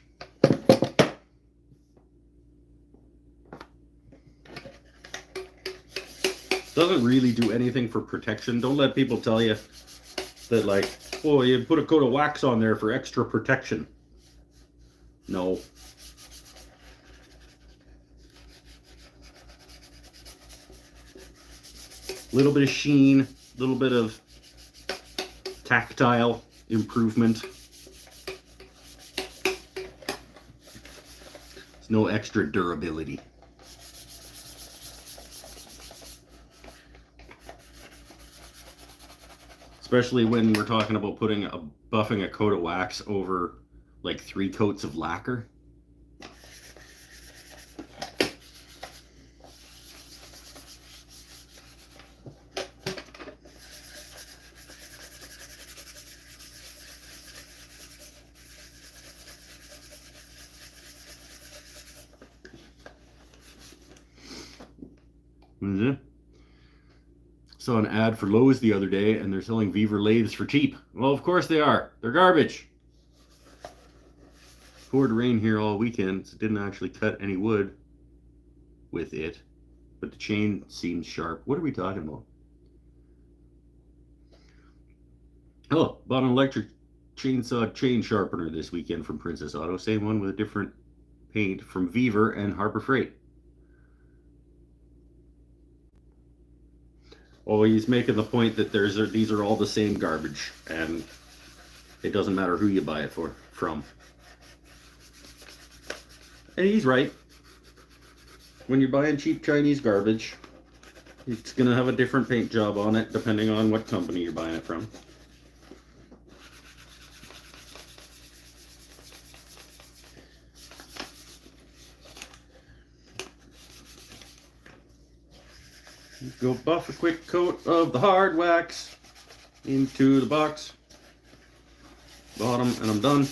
Doesn't really do anything for protection. Don't let people tell you that, like, oh, you put a coat of wax on there for extra protection. No. A little bit of sheen, a little bit of tactile improvement. There's no extra durability. Especially when we're talking about buffing a coat of wax over like 3 coats of lacquer. Saw an ad for Lowe's the other day, and they're selling Beaver lathes for cheap. Well, of course they are. They're garbage. Poured rain here all weekend, so didn't actually cut any wood with it, but the chain seems sharp. What are we talking about? Oh, bought an electric chainsaw chain sharpener this weekend from Princess Auto. Same one with a different paint from Beaver and Harbor Freight. Oh, he's making the point that these are all the same garbage, and it doesn't matter who you buy it from. And he's right. When you're buying cheap Chinese garbage, it's gonna have a different paint job on it depending on what company you're buying it from. Go buff a quick coat of the hard wax into the box, bottom, and I'm done.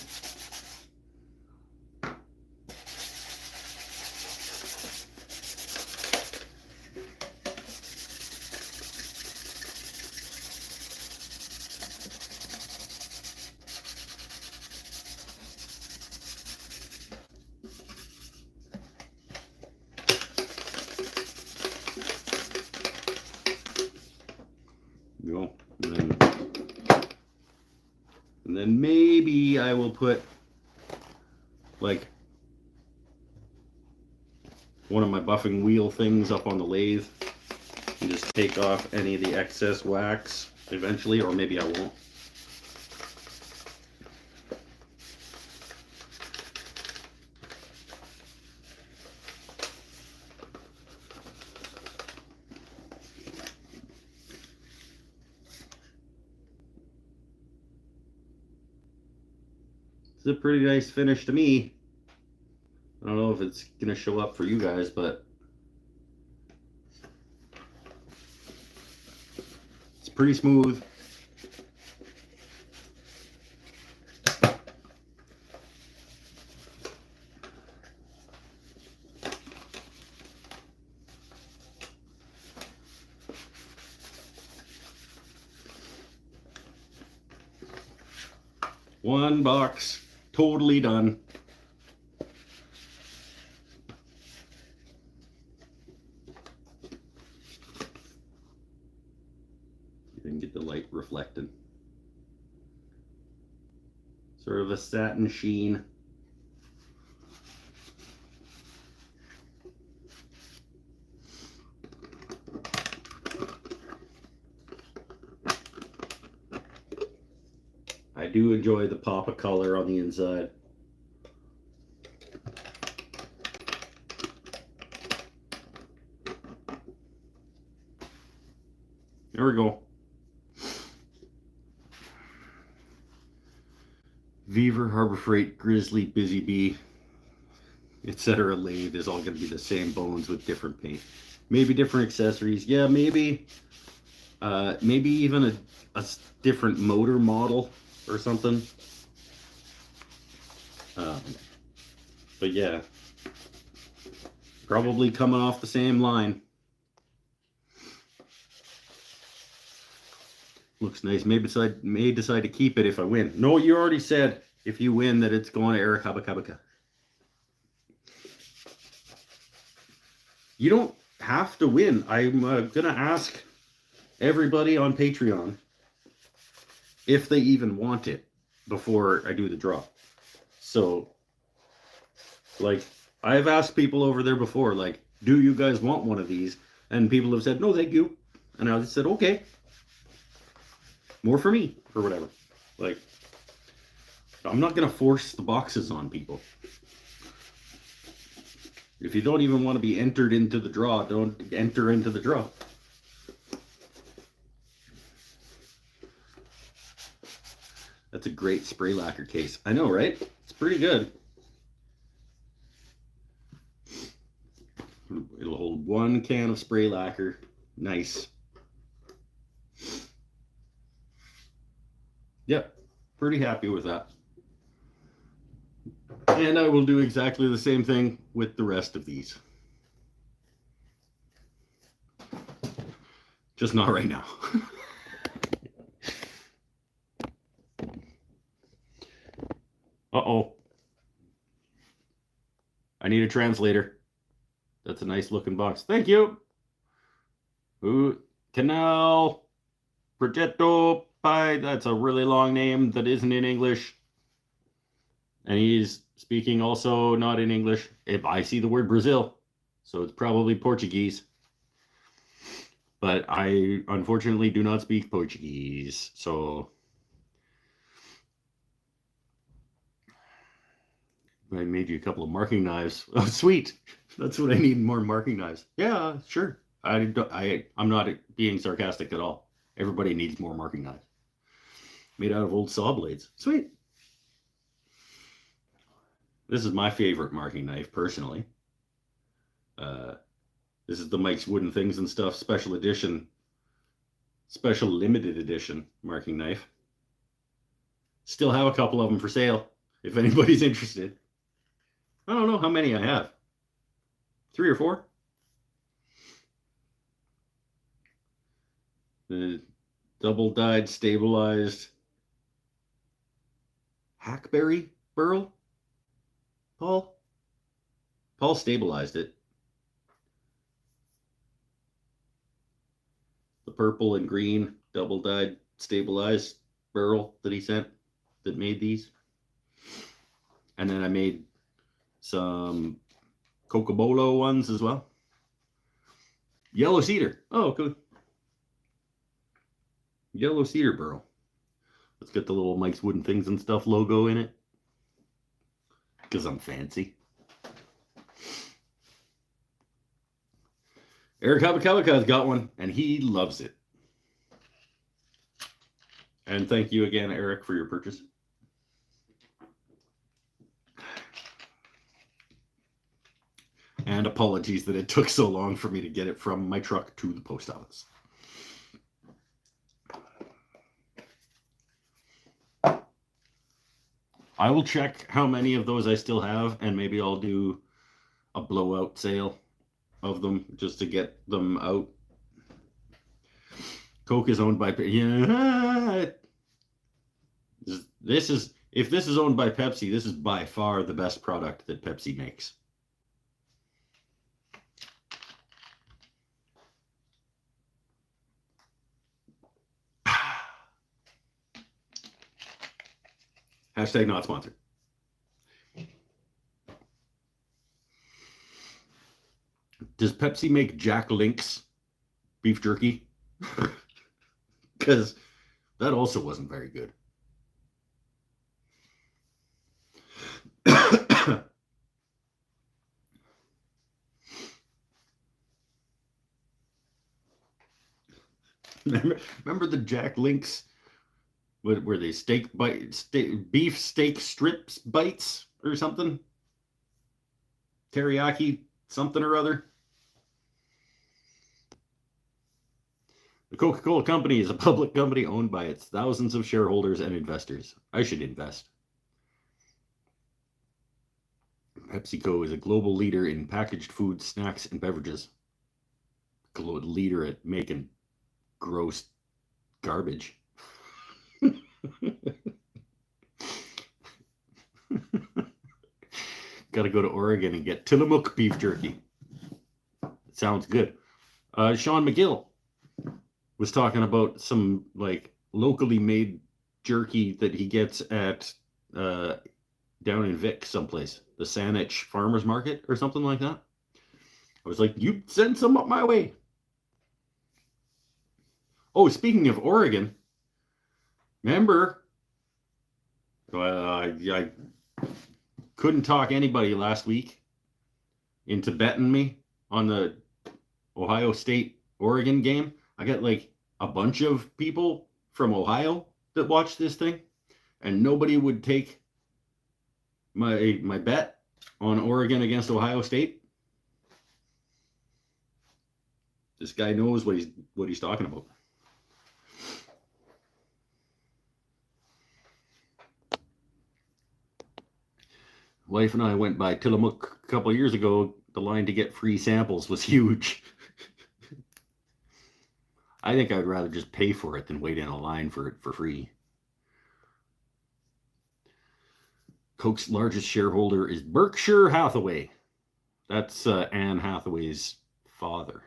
Go. And then maybe I will put like one of my buffing wheel things up on the lathe and just take off any of the excess wax eventually, or maybe I won't. It's a pretty nice finish to me. I don't know if it's gonna show up for you guys, but it's pretty smooth. One box, totally done. You can get the light reflected. Sort of a satin sheen. I do enjoy the pop of color on the inside. There we go. Beaver, Harbor Freight, Grizzly, Busy Bee, etc. lathe is all going to be the same bones with different paint. Maybe different accessories. Yeah, maybe even a different motor model or something. But yeah, Probably coming off the same line. Looks nice. Maybe I may decide to keep it if I win. No, you already said if you win that it's going to Eric Habakabaka. You don't have to win. I'm going to ask everybody on Patreon if they even want it before I do the draw. So, like, I've asked people over there before, like, do you guys want one of these? And people have said, no, thank you. And I said, okay. More for me, or whatever. Like, I'm not going to force the boxes on people. If you don't even want to be entered into the draw, don't enter into the draw. That's a great spray lacquer case. I know, right? It's pretty good. It'll hold 1 can of spray lacquer. Nice. Yep, pretty happy with that. And I will do exactly the same thing with the rest of these. Just not right now. Uh-oh. I need a translator. That's a nice looking box. Thank you. Ooh, Canal Progetto Pie. That's a really long name that isn't in English. And he's speaking also not in English. If I see the word Brazil, so it's probably Portuguese. But I unfortunately do not speak Portuguese, so I made you a couple of marking knives. Oh, sweet! That's what I need, more marking knives. Yeah, sure. I'm not being sarcastic at all. Everybody needs more marking knives. Made out of old saw blades. Sweet. This is my favorite marking knife, personally. This is the Mike's Wooden Things and Stuff special edition, special limited edition marking knife. Still have a couple of them for sale, if anybody's interested. I don't know how many I have. 3 or 4. The double-dyed, stabilized hackberry burl. Paul stabilized it. The purple and green double-dyed stabilized burl that he sent that made these. And then I made some Cocobolo ones as well. Yellow cedar. Oh, cool. Yellow cedar burl. Let's get the little Mike's Wooden Things and Stuff logo in it. Because I'm fancy. Eric Habakabaka's got one, and he loves it. And thank you again, Eric, for your purchase. And apologies that it took so long for me to get it from my truck to the post office. I will check how many of those I still have, and maybe I'll do a blowout sale of them just to get them out. Coke is owned by this is if this is owned by Pepsi, this is by far the best product that Pepsi makes. Hashtag not sponsored. Does Pepsi make Jack Link's beef jerky? Because that also wasn't very good. Remember the Jack Link's? Were they beef steak strips bites or something? Teriyaki something or other? The Coca-Cola Company is a public company owned by its thousands of shareholders and investors. I should invest. PepsiCo is a global leader in packaged food, snacks, and beverages. Global leader at making gross garbage. Got to go to Oregon and get Tillamook beef jerky. It sounds good. Sean McGill was talking about some like locally made jerky that he gets at down in Vic someplace, the Saanich Farmers Market or something like that. I was like, you send some up my way. Oh, speaking of Oregon, remember, I couldn't talk anybody last week into betting me on the Ohio State Oregon game. I got like a bunch of people from Ohio that watched this thing, and nobody would take my bet on Oregon against Ohio State. This guy knows what he's talking about. Wife and I went by Tillamook a couple of years ago. The line to get free samples was huge. I think I'd rather just pay for it than wait in a line for it for free. Coke's largest shareholder is Berkshire Hathaway. That's Anne Hathaway's father.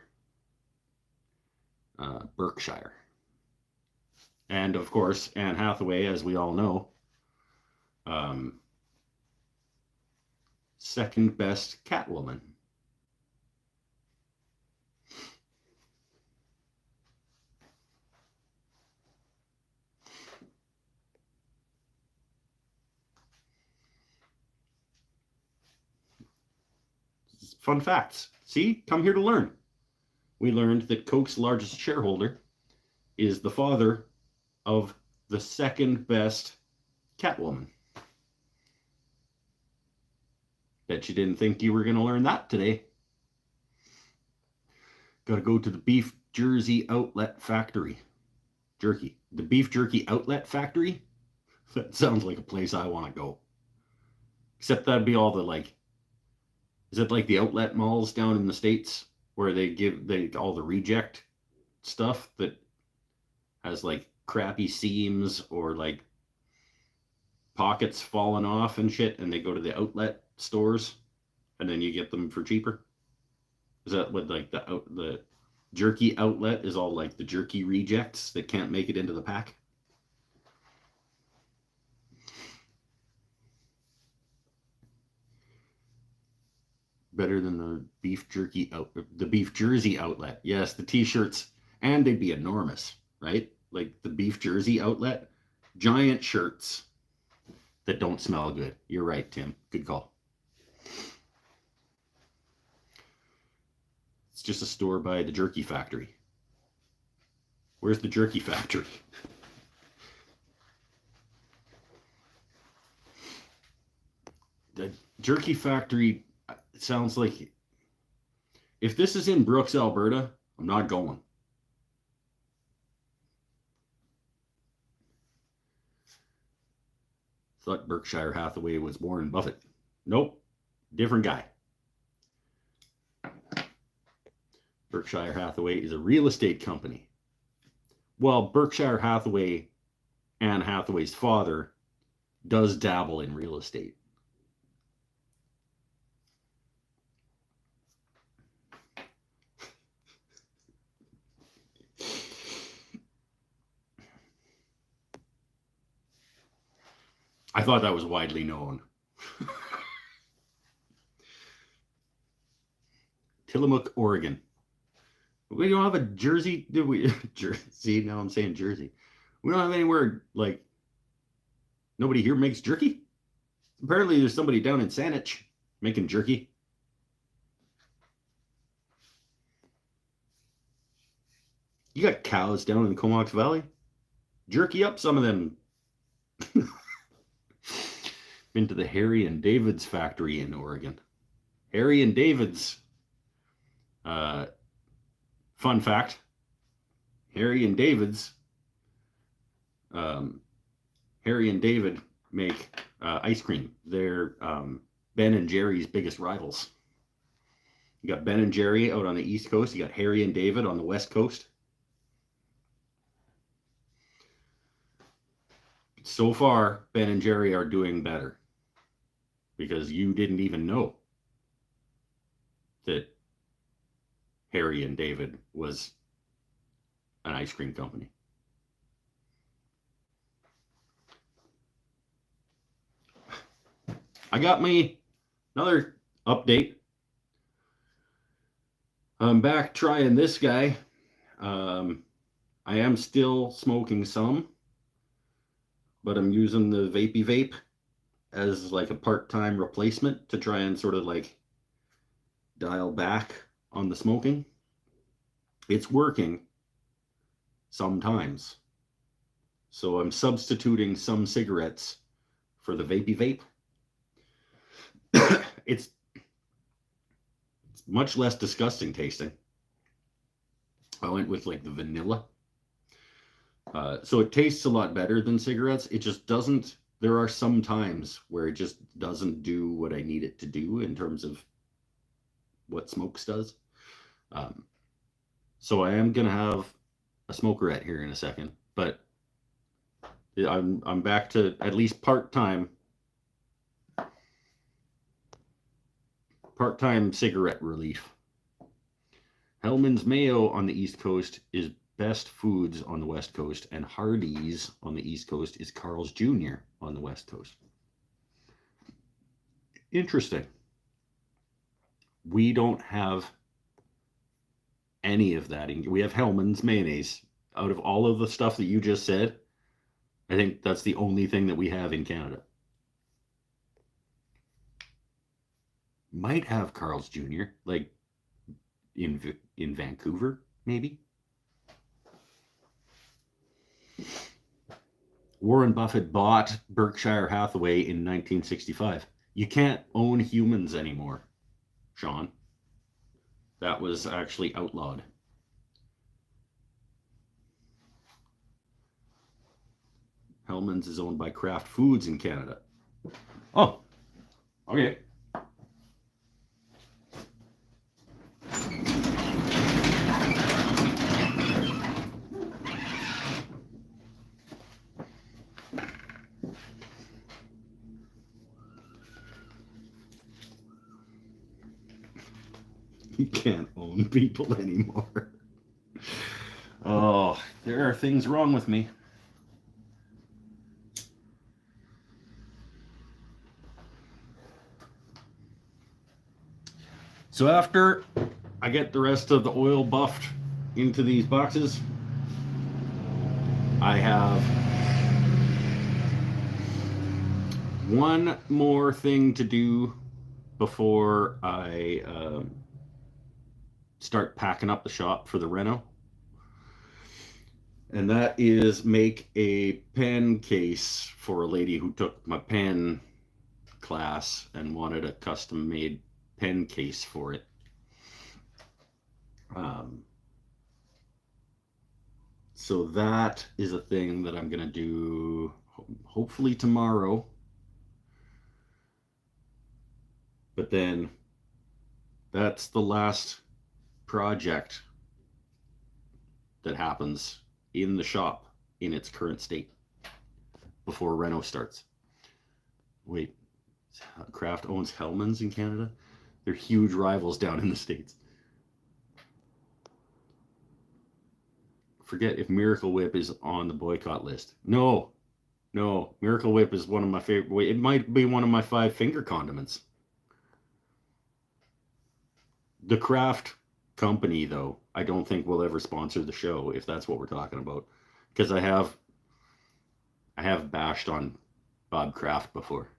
Berkshire. And of course, Anne Hathaway, as we all know, second best Catwoman. Fun facts. See, come here to learn. We learned that Coke's largest shareholder is the father of the second best Catwoman. Bet you didn't think you were going to learn that today. Got to go to the Beef Jersey Outlet Factory. Jerky. The Beef Jerky Outlet Factory? That sounds like a place I want to go. Except that'd be all the like, is it like the outlet malls down in the States where they give all the reject stuff that has like crappy seams or like pockets falling off and shit, and they go to the outlet stores and then you get them for cheaper? Is that what like the jerky outlet is all like the jerky rejects that can't make it into the pack? Better than the beef jerky the Beef Jersey outlet. Yes, the t-shirts, and they'd be enormous, right? Like the Beef Jersey outlet, giant shirts that don't smell good. You're right, Tim. Good call. It's just a store by the Jerky Factory. Where's the Jerky Factory? The Jerky Factory sounds like, if this is in Brooks, Alberta, I'm not going. Thought Berkshire Hathaway was Warren Buffett. Nope, different guy. Berkshire Hathaway is a real estate company. Well, Berkshire Hathaway, Anne Hathaway's father, does dabble in real estate. I thought that was widely known. Tillamook, Oregon. We don't have a Jersey, do we? Jersey, now I'm saying Jersey. We don't have anywhere like, nobody here makes jerky? Apparently there's somebody down in Saanich making jerky. You got cows down in the Comox Valley? Jerky up some of them. Been to the Harry and David's factory in Oregon. Harry and David's, fun fact, Harry and David's, Harry and David make ice cream. They're Ben and Jerry's biggest rivals. You got Ben and Jerry out on the East Coast. You got Harry and David on the West Coast. So far, Ben and Jerry are doing better because you didn't even know that Harry and David was an ice cream company. I got me another update. I'm back trying this guy. I am still smoking some, but I'm using the Vapey Vape as like a part-time replacement to try and sort of like dial back on the smoking. It's working sometimes. So I'm substituting some cigarettes for the Vapey Vape. It's much less disgusting tasting. I went with like the vanilla. So it tastes a lot better than cigarettes. It just doesn't, there are some times where it just doesn't do what I need it to do in terms of what smokes does. So I am going to have a smokerette here in a second, but I'm back to at least part-time cigarette relief. Hellman's Mayo on the East Coast is Best Foods on the West Coast, and Hardee's on the East Coast is Carl's Jr. on the West Coast. Interesting. We don't have any of that. We have Hellman's mayonnaise. Out of all of the stuff that you just said, I think that's the only thing that we have in Canada. Might have Carl's Jr. like in Vancouver, maybe. Warren Buffett bought Berkshire Hathaway in 1965. You can't own humans anymore, Sean. That was actually outlawed. Hellman's is owned by Kraft Foods in Canada. Oh, okay. You can't own people anymore. Oh, there are things wrong with me. So after I get the rest of the oil buffed into these boxes, I have one more thing to do before I start packing up the shop for the reno. And that is make a pen case for a lady who took my pen class and wanted a custom made pen case for it. So that is a thing that I'm going to do hopefully tomorrow. But then that's the last project that happens in the shop in its current state before reno starts. Wait, Kraft owns Hellman's in Canada? They're huge rivals down in the States. Forget if Miracle Whip is on the boycott list. No, Miracle Whip is one of my favorite. It might be one of my 5 finger condiments. The Kraft company, though, I don't think will ever sponsor the show if that's what we're talking about, because I have bashed on Bob Kraft before.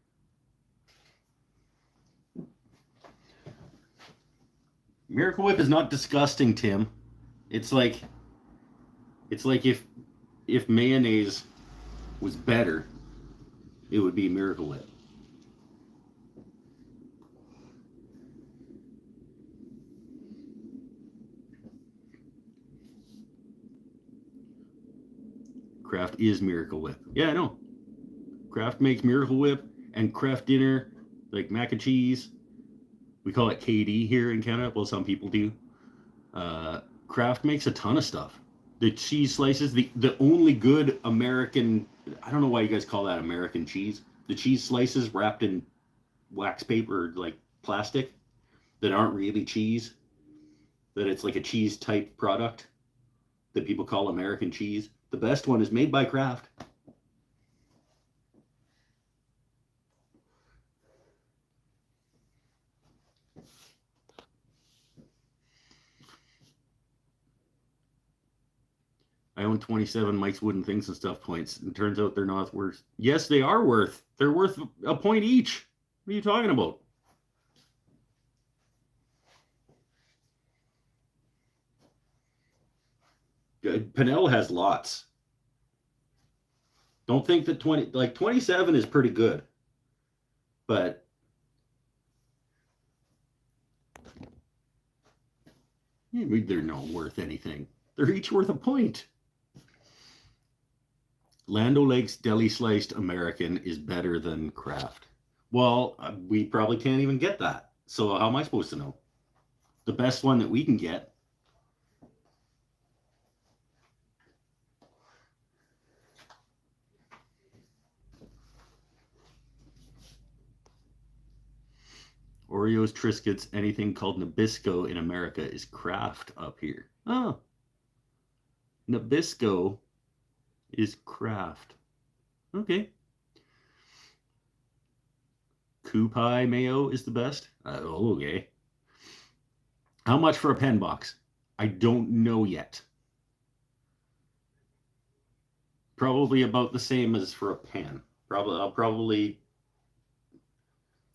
Miracle Whip is not disgusting, Tim. It's like if mayonnaise was better, it would be Miracle Whip. Kraft is Miracle Whip. Yeah, I know. Kraft makes Miracle Whip and Kraft Dinner like mac and cheese. We call it KD here in Canada. Well, some people do. Kraft makes a ton of stuff. The cheese slices, the only good American, I don't know why you guys call that American cheese. The cheese slices wrapped in wax paper, like plastic, that aren't really cheese, that it's like a cheese type product that people call American cheese. The best one is made by Kraft. I own 27 Mike's Wooden Things and Stuff points. And it turns out they're not worth. Yes, they are worth. They're worth a point each. What are you talking about? Pinnell has lots. Don't think that 27 is pretty good. But they're not worth anything. They're each worth a point. Land O'Lakes Deli Sliced American is better than Kraft. Well, we probably can't even get that. So how am I supposed to know? The best one that we can get. Oreos, Triscuits, anything called Nabisco in America is Kraft up here. Oh. Nabisco is Kraft. Okay. Kewpie mayo is the best. Okay. How much for a pen box? I don't know yet. Probably about the same as for a pen. Probably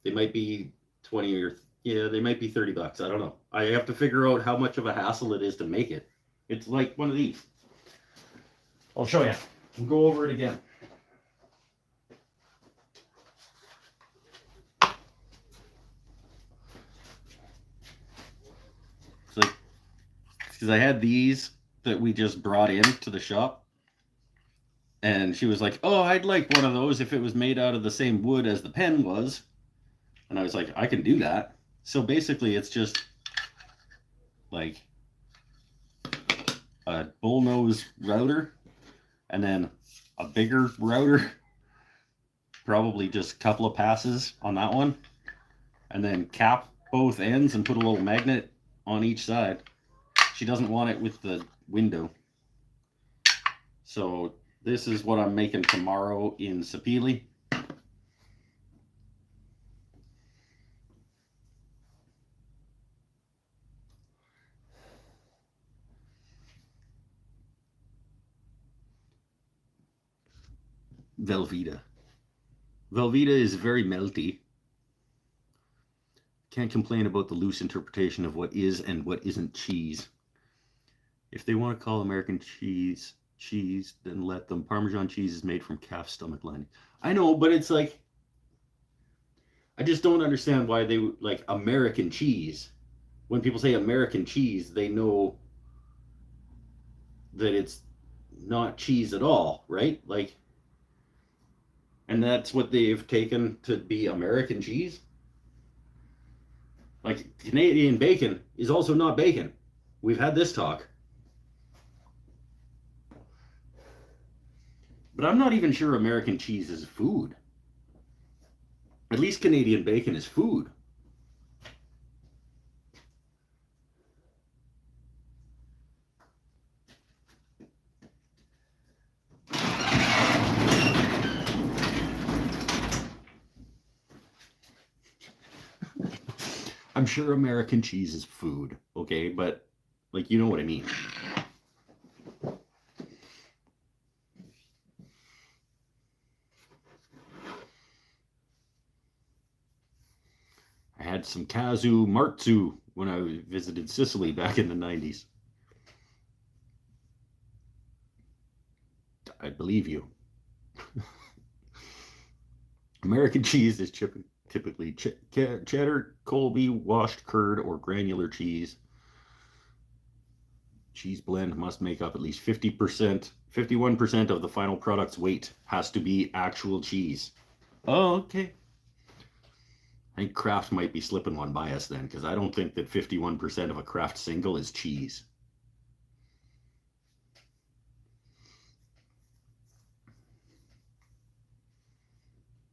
they might be 20 or they might be $30. I don't know. I have to figure out how much of a hassle it is to make it. It's like one of these. I'll show you. We'll go over it again. It's like, because I had these that we just brought in to the shop. And she was like, oh, I'd like one of those if it was made out of the same wood as the pen was. And I was like, I can do that. So basically it's just like a bullnose router and then a bigger router, probably just a couple of passes on that one, and then cap both ends and put a little magnet on each side. She doesn't want it with the window. So this is what I'm making tomorrow in Sapili. Velveeta. Velveeta is very melty. Can't complain about the loose interpretation of what is and what isn't cheese. If they want to call American cheese, then let them. Parmesan cheese is made from calf stomach lining. I know, but it's like, I just don't understand why they like American cheese. When people say American cheese, they know that it's not cheese at all, right? Like, and that's what they've taken to be American cheese. Like, Canadian bacon is also not bacon. We've had this talk. But I'm not even sure American cheese is food. At least Canadian bacon is food. I'm sure American cheese is food, okay? But, like, you know what I mean. I had some Kazu Marzu when I visited Sicily back in the 90s. I believe you. American cheese is typically cheddar, Colby, washed curd, or granular cheese. Cheese blend must make up at least 50%, 51% of the final product's weight has to be actual cheese. Oh, okay. I think Kraft might be slipping one by us then, because I don't think that 51% of a Kraft single is cheese.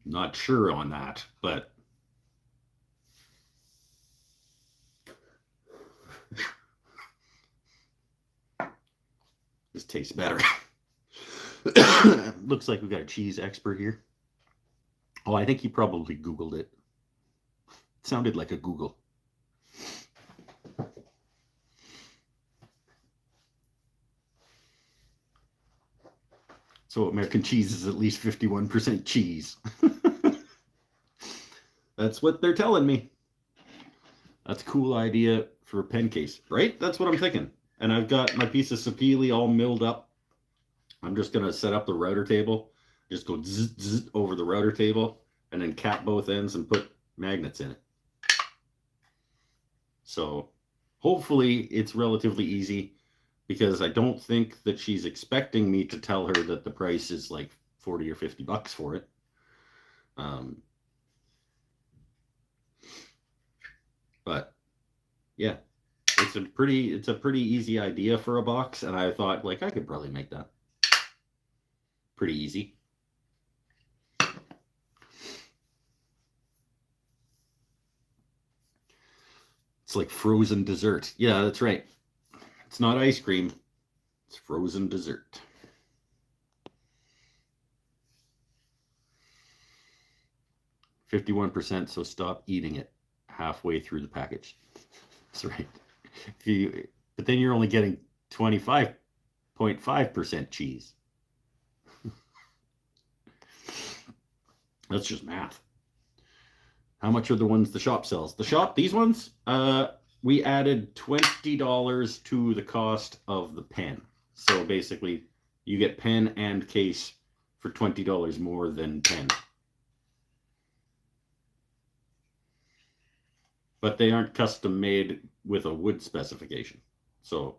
Not sure on that, but this tastes better. Looks like we got a cheese expert here. Oh, I think he probably Googled it. It sounded like a Google. So American cheese is at least 51% cheese. That's what they're telling me. That's a cool idea for a pen case, right? That's what I'm thinking. And I've got my piece of sapele all milled up. I'm just going to set up the router table, just go zzz, zzz over the router table, and then cap both ends and put magnets in it. So hopefully it's relatively easy, because I don't think that she's expecting me to tell her that the price is like 40 or 50 bucks for it. But yeah, it's a pretty easy idea for a box, and I thought, like, I could probably make that pretty easy. It's like frozen dessert. Yeah, that's right. It's not ice cream. It's frozen dessert. %, so stop eating it halfway through the package. That's right. But then you're only getting 25.5% cheese. That's just math. How much are the ones the shop sells? The shop, these ones, we added $20 to the cost of the pen. So basically, you get pen and case for $20 more than pen. But they aren't custom made with a wood specification. So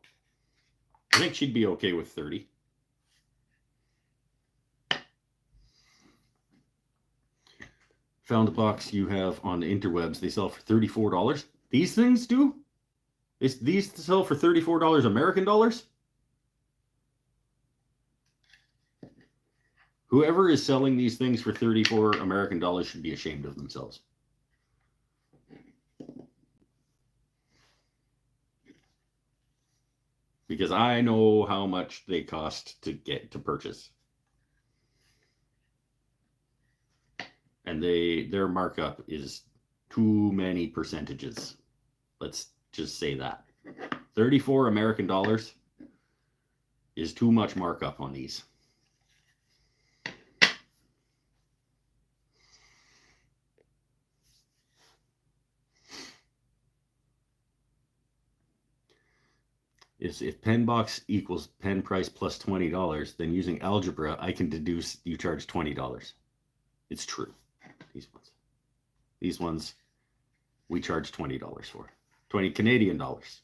I think she'd be okay with 30. Found a box you have on the interwebs. They sell for $34. These things do? These sell for $34 American dollars? Whoever is selling these things for 34 American dollars should be ashamed of themselves. Because I know how much they cost to purchase. And their markup is too many percentages. Let's just say that. 34 American dollars is too much markup on these. If pen box equals pen price plus $20, then using algebra, I can deduce you charge $20. It's true. These ones, we charge $20 for. 20 Canadian dollars.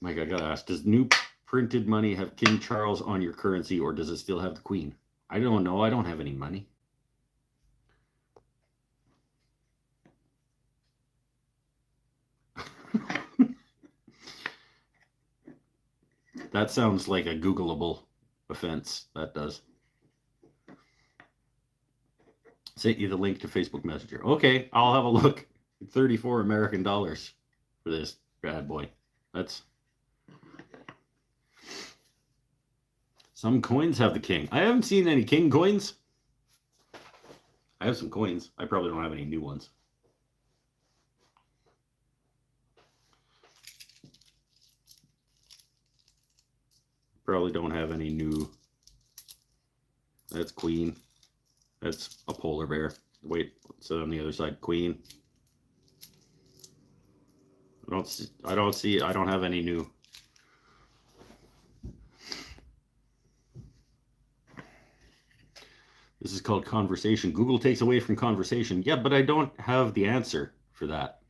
Mike, I gotta ask, does new printed money have King Charles on your currency, or does it still have the Queen? I don't know. I don't have any money. That sounds like a Googleable offense. That does. Sent you the link to Facebook Messenger. Okay, I'll have a look. 34 American dollars for this bad boy. That's... Some coins have the king. I haven't seen any king coins. I have some coins. I probably don't have any new ones. Probably don't have any new. That's Queen. That's a polar bear. Wait, so on the other side, Queen. I don't have any new. This is called conversation. Google takes away from conversation. Yeah, but I don't have the answer for that.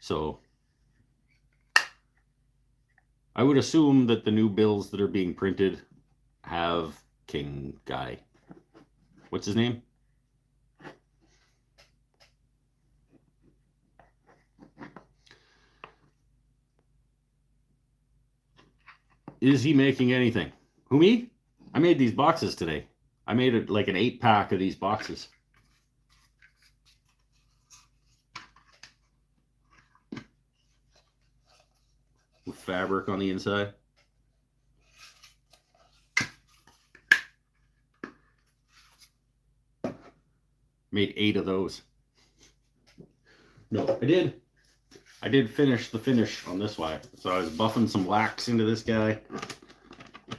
So I would assume that the new bills that are being printed have king guy. What's his name? Is he making anything? Who, me? I made these boxes today. I made it like an 8-pack of these boxes. With fabric on the inside. Made 8 of those. No, I did finish the finish on this one. So I was buffing some wax into this guy.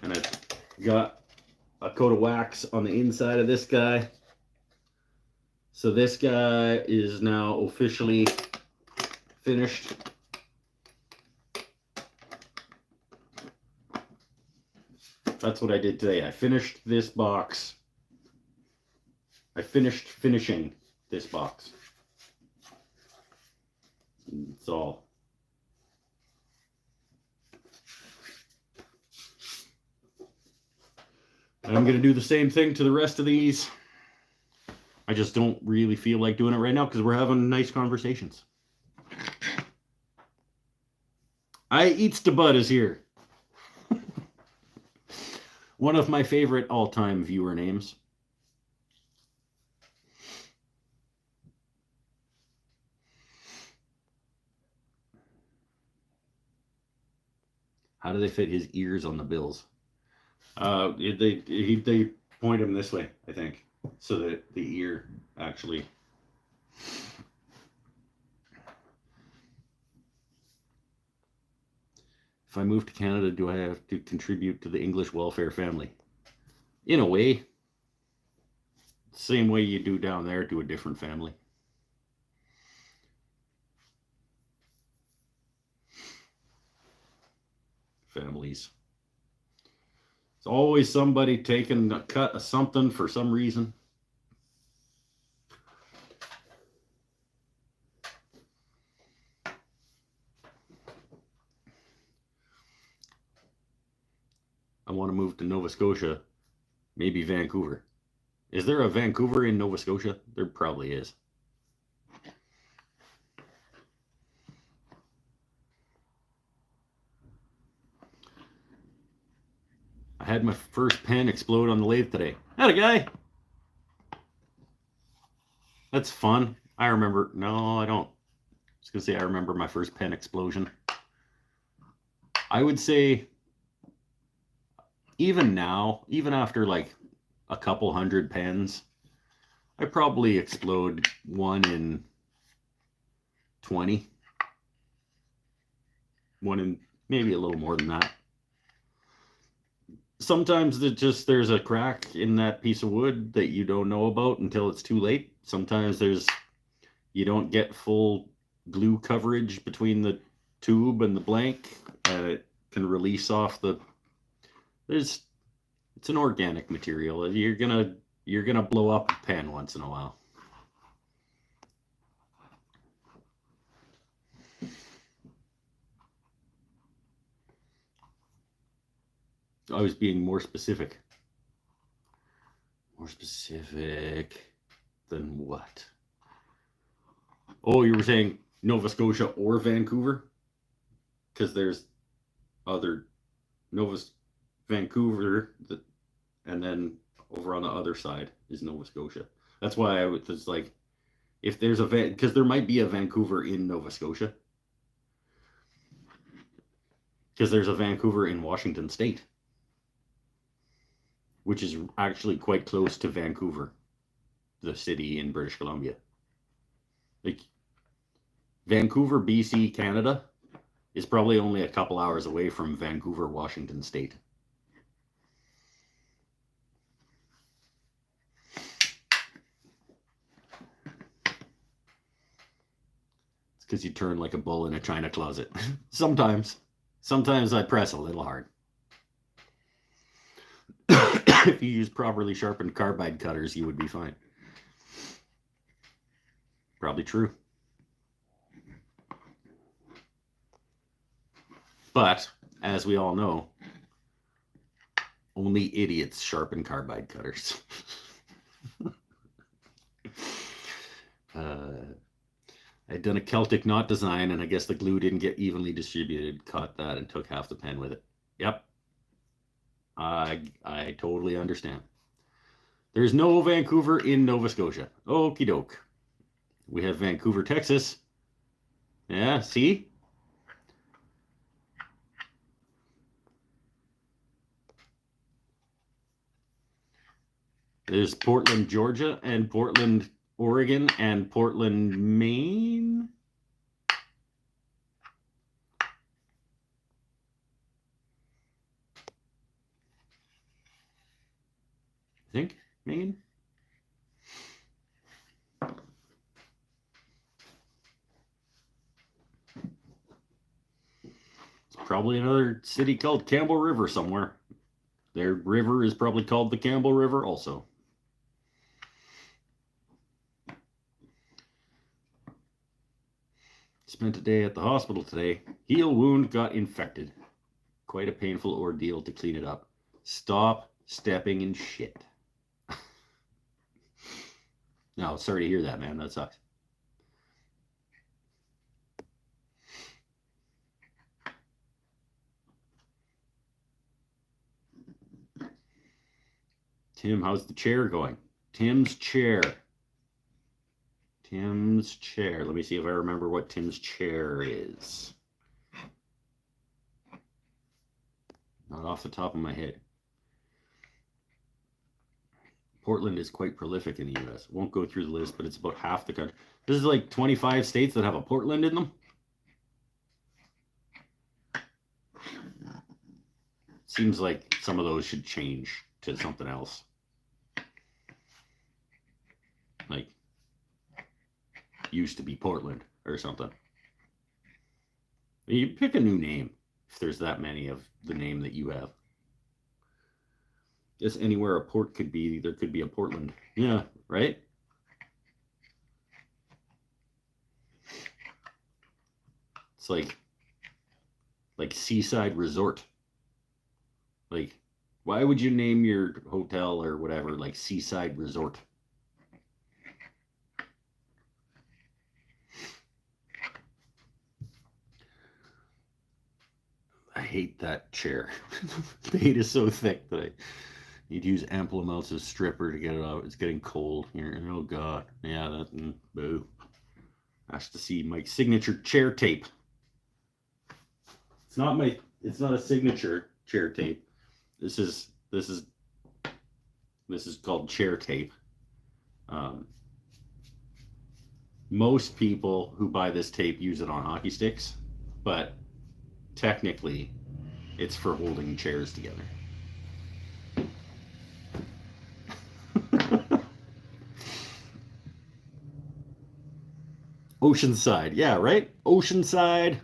And I got a coat of wax on the inside of this guy. So this guy is now officially finished. That's what I did today. I finished this box. I finished finishing this box. That's all. And I'm going to do the same thing to the rest of these. I just don't really feel like doing it right now because we're having nice conversations. I Eats the Bud is here. One of my favorite all-time viewer names. How do they fit his ears on the bills? They point him this way, I think, so that the ear actually. If I move to Canada, do I have to contribute to the English welfare family? In a way. Same way you do down there to a different family. Families. It's always somebody taking a cut of something for some reason. I want to move to Nova Scotia, maybe Vancouver. Is there a Vancouver in Nova Scotia? There probably is. I had my first pen explode on the lathe today. Had a guy. That's fun. I remember. No, I don't. I was going to say I remember my first pen explosion. I would say even now, even after like a couple hundred pens, I probably explode one in 20. One in maybe a little more than that. Sometimes there's a crack in that piece of wood that you don't know about until it's too late. Sometimes you don't get full glue coverage between the tube and the blank, and it can release off the. It's an organic material. You're gonna blow up a pen once in a while. I was being more specific. More specific than what? Oh, you were saying Nova Scotia or Vancouver? Because there's other Vancouver, and then over on the other side is Nova Scotia. That's why I was like, if there's because there might be a Vancouver in Nova Scotia. Because there's a Vancouver in Washington State, which is actually quite close to Vancouver, the city in British Columbia. Like Vancouver, BC, Canada is probably only a couple hours away from Vancouver, Washington State. It's because you turn like a bull in a china closet. Sometimes I press a little hard. If you use properly sharpened carbide cutters, you would be fine. Probably true. But, as we all know, Only idiots sharpen carbide cutters. I'd done a Celtic knot design, and I guess the glue didn't get evenly distributed. Caught that and took half the pen with it. Yep. I totally understand. There's no Vancouver in Nova Scotia. Okie doke. We have Vancouver, Texas. Yeah, see? There's Portland, Georgia, and Portland, Oregon, and Portland, Maine. I think Maine. It's probably another city called Campbell River somewhere. Their river is probably called the Campbell River also. Spent a day at the hospital today. Heel wound got infected. Quite a painful ordeal to clean it up. Stop stepping in shit. No, sorry to hear that, man. That sucks. Tim, how's the chair going? Tim's chair. Tim's chair. Let me see if I remember what Tim's chair is. Not off the top of my head. Portland is quite prolific in the U.S. Won't go through the list, but it's about half the country. This is like 25 states that have a Portland in them. Seems like some of those should change to something else. Like, used to be Portland or something. You pick a new name if there's that many of the name that you have. Just anywhere a port could be, there could be a Portland. Yeah, right? It's like seaside resort. Like, why would you name your hotel or whatever like seaside resort? I hate that chair. The paint is so thick that I need to use ample amounts of stripper to get it out. It's getting cold here. Oh God. Yeah, that boo. Has to see my signature chair tape. It's not a signature chair tape. This is called chair tape. Most people who buy this tape use it on hockey sticks, but technically it's for holding chairs together. Oceanside, yeah, right? Oceanside.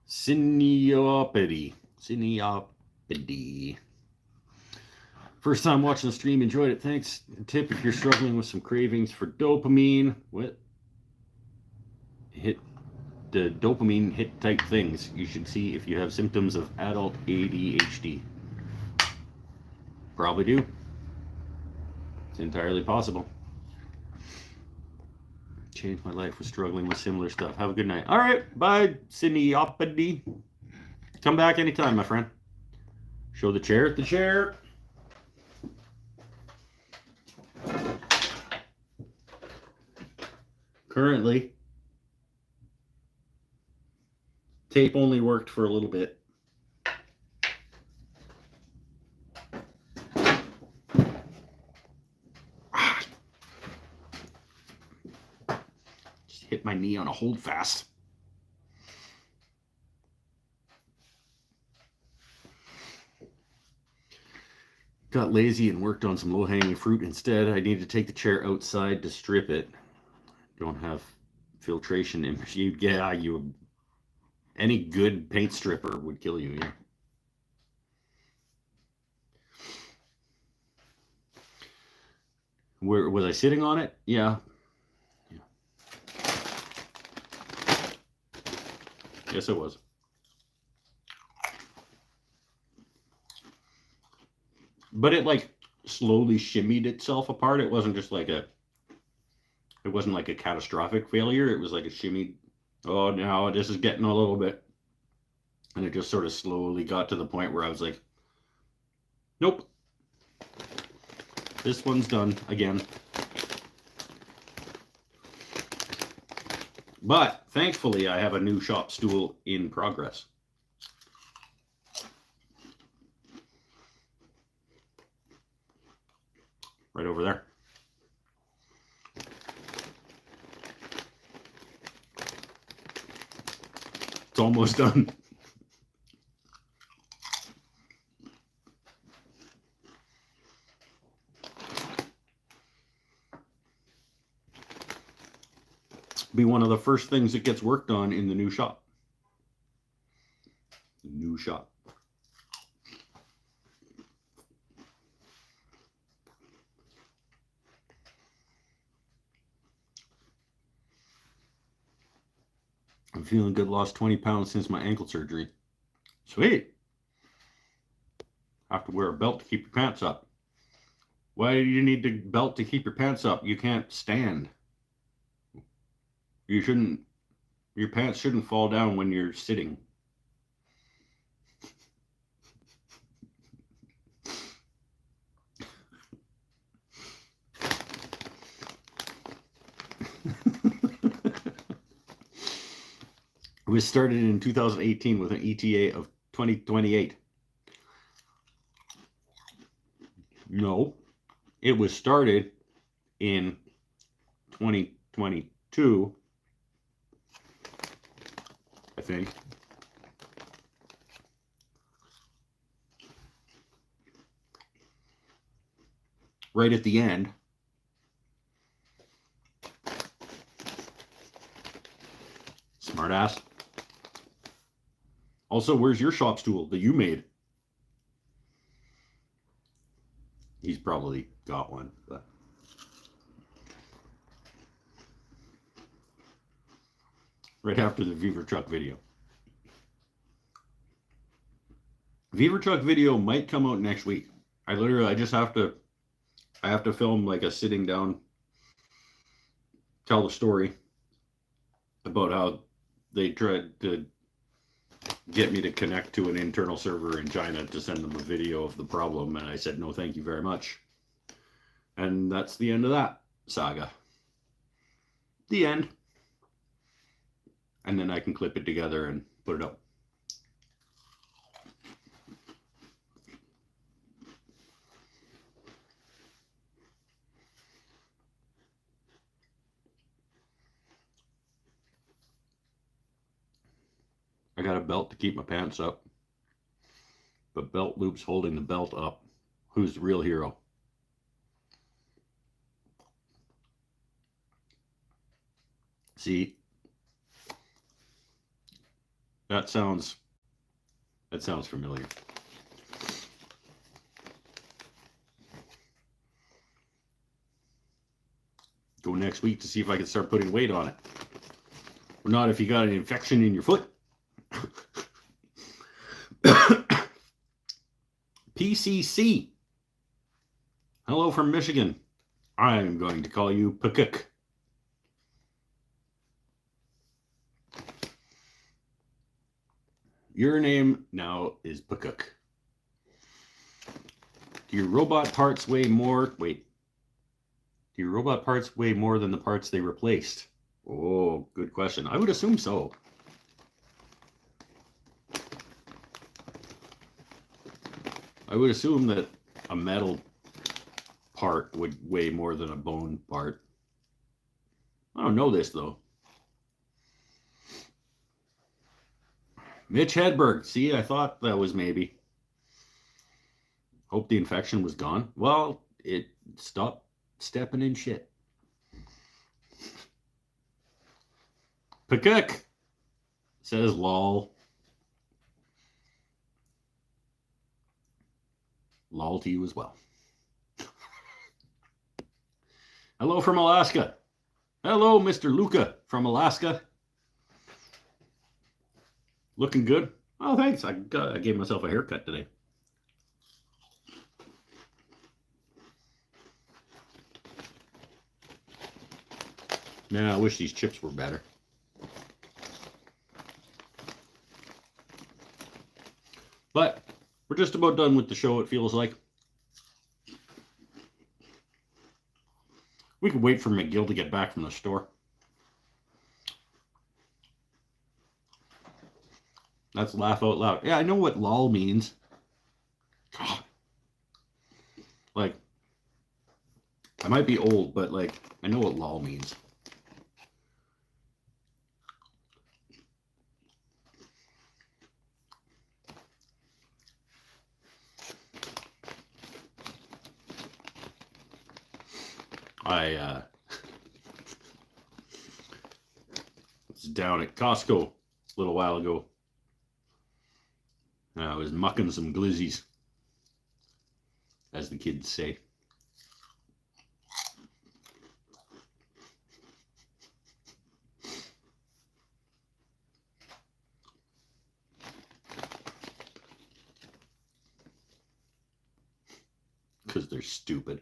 Cineopody. First time watching the stream, enjoyed it. Thanks. Tip if you're struggling with some cravings for dopamine. What? Hit the dopamine hit type things. You should see if you have symptoms of adult ADHD. Probably do. It's entirely possible. Changed my life. Was struggling with similar stuff. Have a good night. All right. Bye, Cineopody. Come back anytime, my friend. Show the chair. The chair. Currently, tape only worked for a little bit. Just hit my knee on a hold fast. Got lazy and worked on some low-hanging fruit instead. I need to take the chair outside to strip it. Don't have filtration in. Yeah, any good paint stripper would kill you. Yeah. Where was I sitting on it? Yeah. Yes, it was. But it like slowly shimmied itself apart. It wasn't just like it wasn't like a catastrophic failure. It was like a shimmy. Oh, now this is getting a little bit. And it just sort of slowly got to the point where I was like, nope. This one's done again. But thankfully, I have a new shop stool in progress. Right over there. It's almost done. Be one of the first things that gets worked on in the new shop. New shop. I'm feeling good. Lost 20 pounds since my ankle surgery. Sweet. Have to wear a belt to keep your pants up. Why do you need the belt to keep your pants up? You can't stand. You shouldn't. Your pants shouldn't fall down when you're sitting. It was started in 2018 with an ETA of 2028. No, it was started in 2022, I think. Right at the end. Smartass. Also, where's your shop stool that you made? He's probably got one, but right after the Beaver Truck video. Beaver Truck video might come out next week. I just have to film like a sitting down, tell the story about how they tried to get me to connect to an internal server in China to send them a video of the problem, and I said no thank you very much. And that's the end of that saga. The end. And then I can clip it together and put it up. I got a belt to keep my pants up, but belt loop's holding the belt up. Who's the real hero? See, that sounds familiar. Go next week to see if I can start putting weight on it. Or not if you got an infection in your foot. PCC. Hello from Michigan. I'm going to call you Pakuk. Your name now is Pakuk. Do your robot parts weigh more? Wait. Do your robot parts weigh more than the parts they replaced? Oh, good question. I would assume so. I would assume that a metal part would weigh more than a bone part. I don't know this, though. Mitch Hedberg. See, I thought that was maybe. Hope the infection was gone. Well, it stopped stepping in shit. Pakuk says lol. Lol to you as well. Hello from Alaska. Hello, Mr. Luca from Alaska. Looking good. Oh, thanks. I gave myself a haircut today. Yeah, I wish these chips were better. But we're just about done with the show, it feels like. We could wait for McGill to get back from the store. That's laugh out loud. Yeah, I know what lol means. Like, I might be old, but like, I know what lol means. I was down at Costco a little while ago. I was mucking some glizzies, as the kids say. Because they're stupid.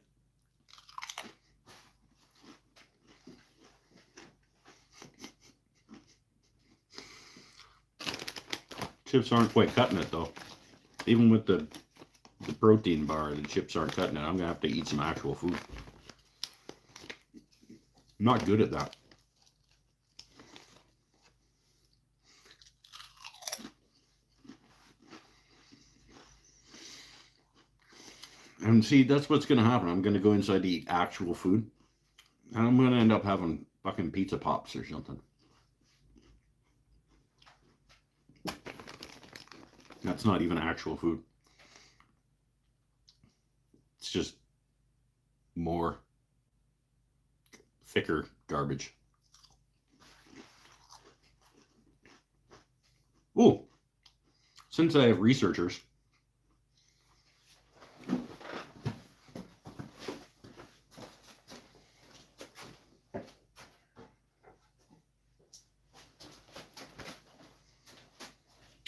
Chips aren't quite cutting it though. Even with the protein bar, the chips aren't cutting it. I'm gonna have to eat some actual food. I'm not good at that. And see, that's what's gonna happen. I'm gonna go inside to eat actual food, and I'm gonna end up having fucking pizza pops or something. That's not even actual food. It's just more thicker garbage. Oh, since I have researchers,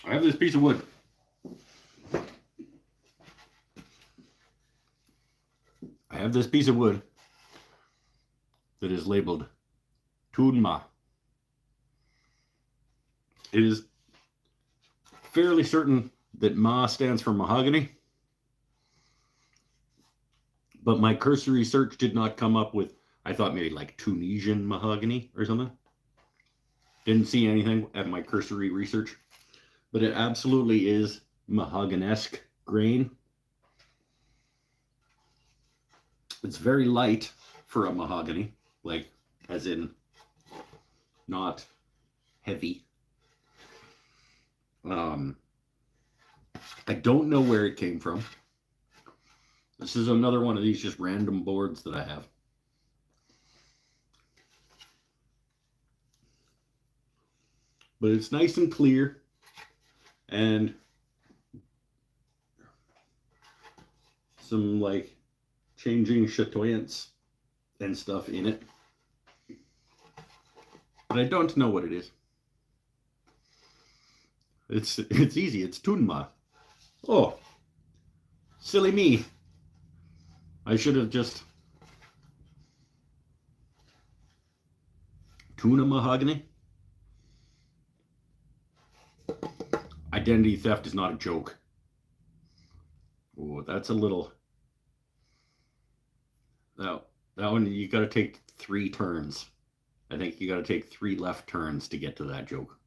I have this piece of wood. I have this piece of wood that is labeled Tunma. It is fairly certain that Ma stands for mahogany, but my cursory search did not come up with, I thought maybe like Tunisian mahogany or something. Didn't see anything at my cursory research, but it absolutely is mahogany-esque grain. It's very light for a mahogany, like as in not heavy. I don't know where it came from. This is another one of these just random boards that I have. But it's nice and clear and some like changing chatoyance and stuff in it. But I don't know what it is. It's easy. It's Tunma. Oh, silly me. I should have just tuna mahogany. Identity theft is not a joke. Oh, that's a little. That one you got to take 3 turns. I think you got to take 3 left turns to get to that joke.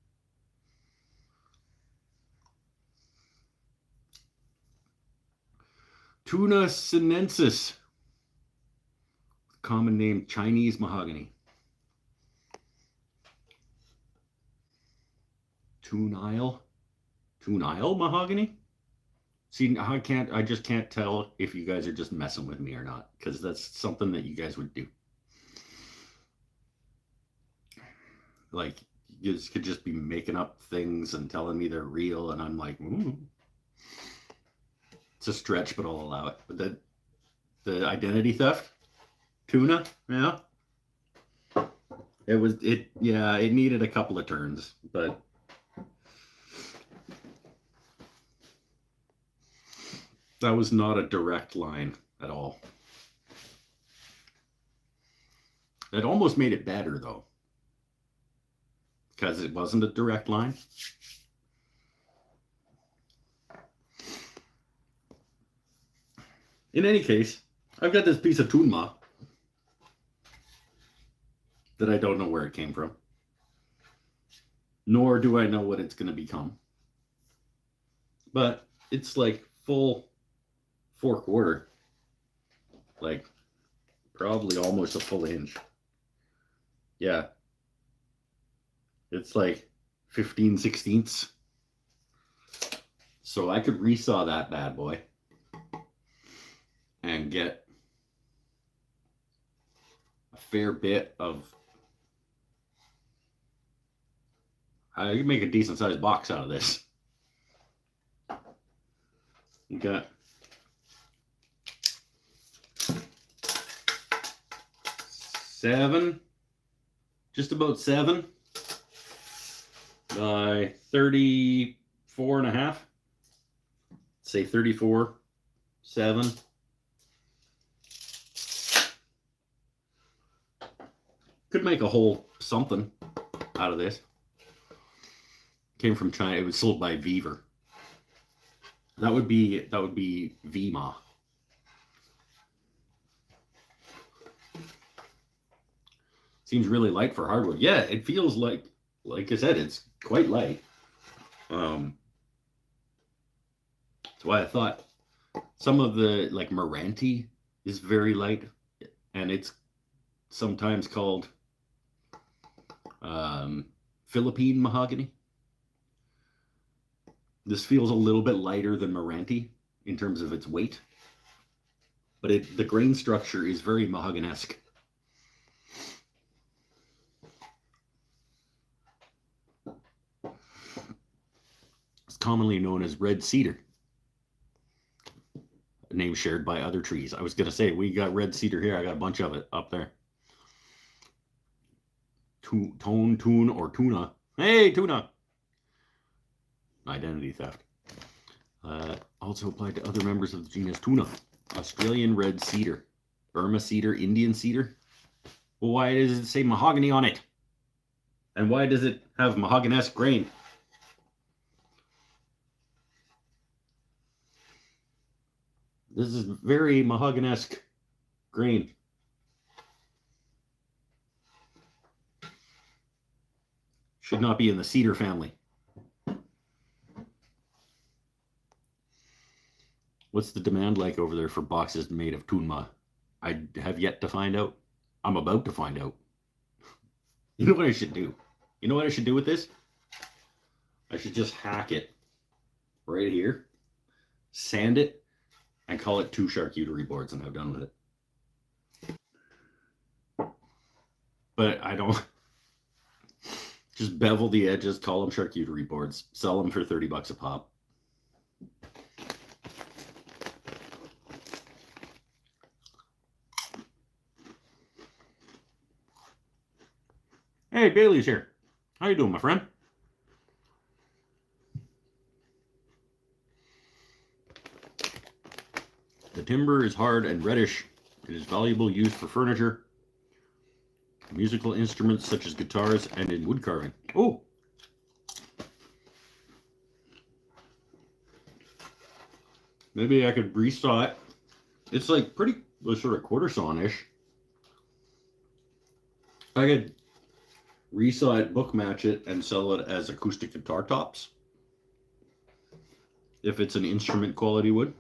Tuna sinensis. Common name Chinese mahogany. Tunile mahogany? See, I just can't tell if you guys are just messing with me or not, because that's something that you guys would do. Like, you could just be making up things and telling me they're real, and I'm like, it's a stretch, but I'll allow it. But the identity theft, tuna, yeah, it needed a couple of turns, but That was not a direct line at all. It almost made it better, though, because it wasn't a direct line. In any case, I've got this piece of tunma that I don't know where it came from, nor do I know what it's going to become. But it's like full 4/4, like probably almost a full inch. Yeah, it's like 15/16. So I could resaw that bad boy and get a fair bit of. I can make a decent sized box out of this. You got just about 7 by 34.5. Say 34/7. Could make a whole something out of this. Came from China. It was sold by Beaver. That would be Vima. Seems really light for hardwood. Yeah, it feels like I said, it's quite light. That's why I thought some of the, like, Meranti is very light, and it's sometimes called Philippine mahogany. This feels a little bit lighter than Meranti in terms of its weight, but the grain structure is very mahogany-esque. It's commonly known as red cedar, a name shared by other trees. I was going to say, we got red cedar here. I got a bunch of it up there. Tune, or tuna. Hey, tuna! Identity theft. Also applied to other members of the genus Tuna. Australian red cedar. Burma cedar, Indian cedar. Well, why does it say mahogany on it? And why does it have mahogany-esque grain? This is very mahogany-esque grain. Should not be in the cedar family. What's the demand like over there for boxes made of tunma? I have yet to find out. I'm about to find out. You know what I should do? You know what I should do with this? I should just hack it right here, sand it, and call it 2 charcuterie boards, and I'm done with it. But I don't. Just bevel the edges, call them charcuterie boards, sell them for $30 a pop. Hey, Bailey's here. How you doing, my friend? The timber is hard and reddish. It is valuable used for furniture, musical instruments such as guitars, and in wood carving. Oh! Maybe I could resaw it. It's like pretty sort of quarter sawn-ish. I could resaw it, book match it, and sell it as acoustic guitar tops. If it's an instrument quality wood.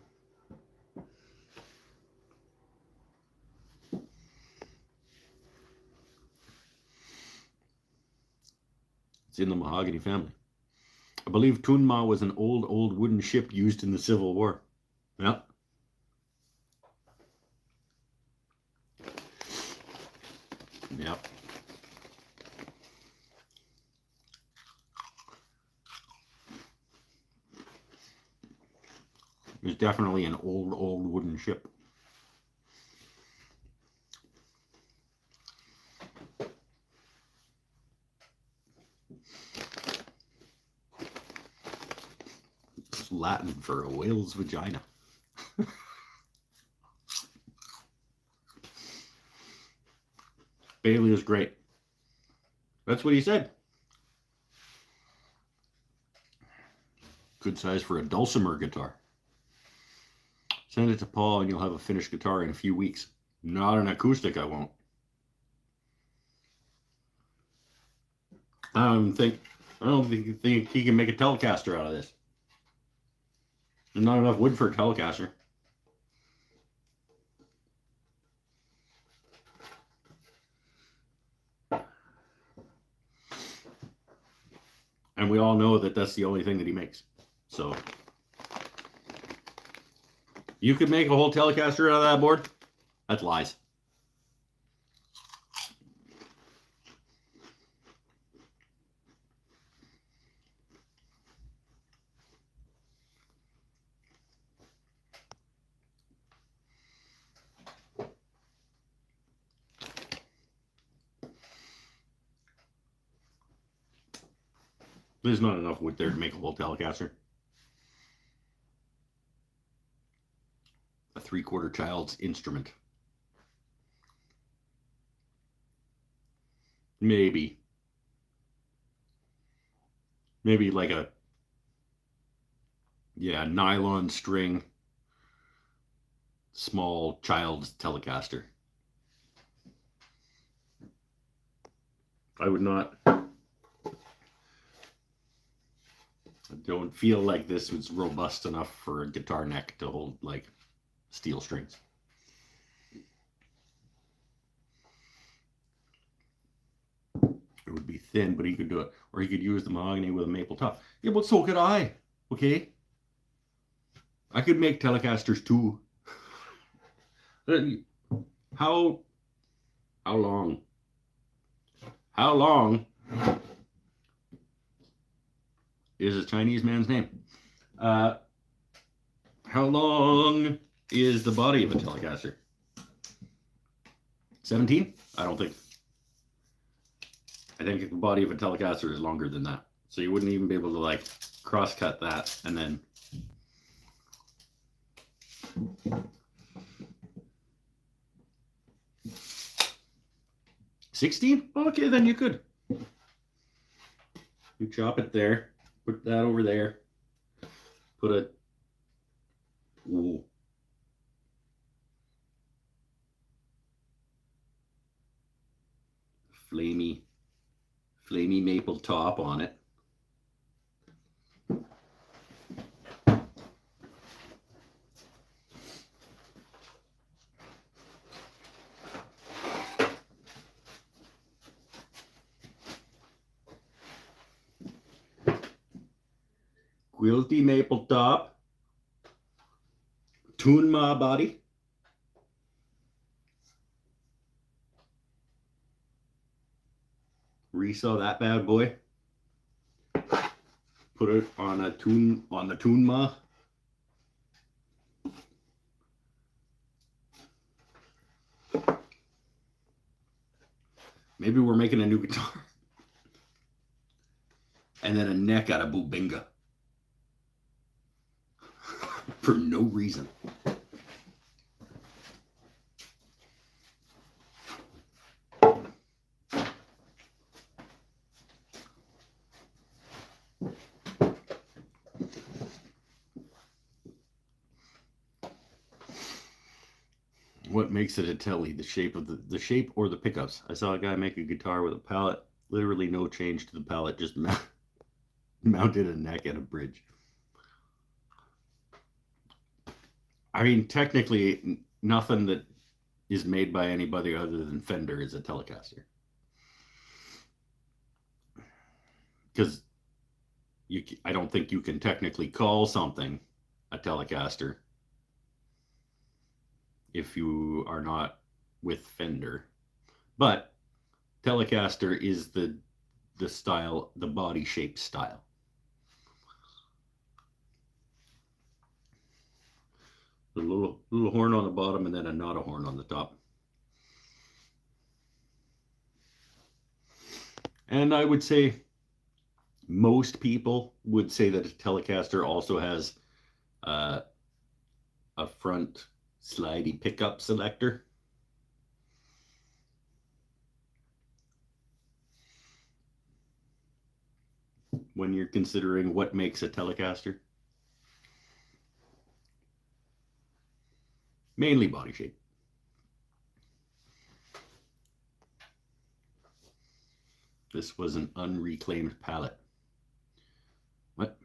It's in the mahogany family. I believe tunma was an old wooden ship used in the Civil War. Yep. Yep. It's definitely an old wooden ship. It's Latin for a whale's vagina. Bailey is great. That's what he said. Good size for a dulcimer guitar. Send it to Paul and you'll have a finished guitar in a few weeks. Not an acoustic, I won't. I don't think he can make a Telecaster out of this. There's not enough wood for a Telecaster. And we all know that that's the only thing that he makes. So you could make a whole Telecaster out of that board? That's lies. There's not enough wood there to make a whole Telecaster. A 3/4 child's instrument. Maybe like a nylon string small child's Telecaster. I would not. I don't feel like this was robust enough for a guitar neck to hold like steel strings. It would be thin, but he could do it. Or he could use the mahogany with a maple top. Yeah, but so could I. Okay? I could make Telecasters too. How long? How long is a Chinese man's name? How long is the body of a Telecaster? 17? I don't think. I think the body of a Telecaster is longer than that. So you wouldn't even be able to like cross-cut that and then... $16? Okay, then you could. You chop it there, put that over there, put a flamey maple top on it. Quilty maple top, Tunma body, resaw that bad boy, put it on the Tunma, maybe we're making a new guitar, and then a neck out of Bubinga. For no reason. What makes it a telly? The shape of the shape or the pickups? I saw a guy make a guitar with a pallet, literally no change to the pallet, just mounted a neck and a bridge. I mean, technically, nothing that is made by anybody other than Fender is a Telecaster. Because I don't think you can technically call something a Telecaster if you are not with Fender. But Telecaster is the style, the body shape style. A little horn on the bottom and then a not a horn on the top. And I would say most people would say that a Telecaster also has a a front slidey pickup selector. When you're considering what makes a Telecaster. Mainly body shape. This was an unreclaimed pallet. What?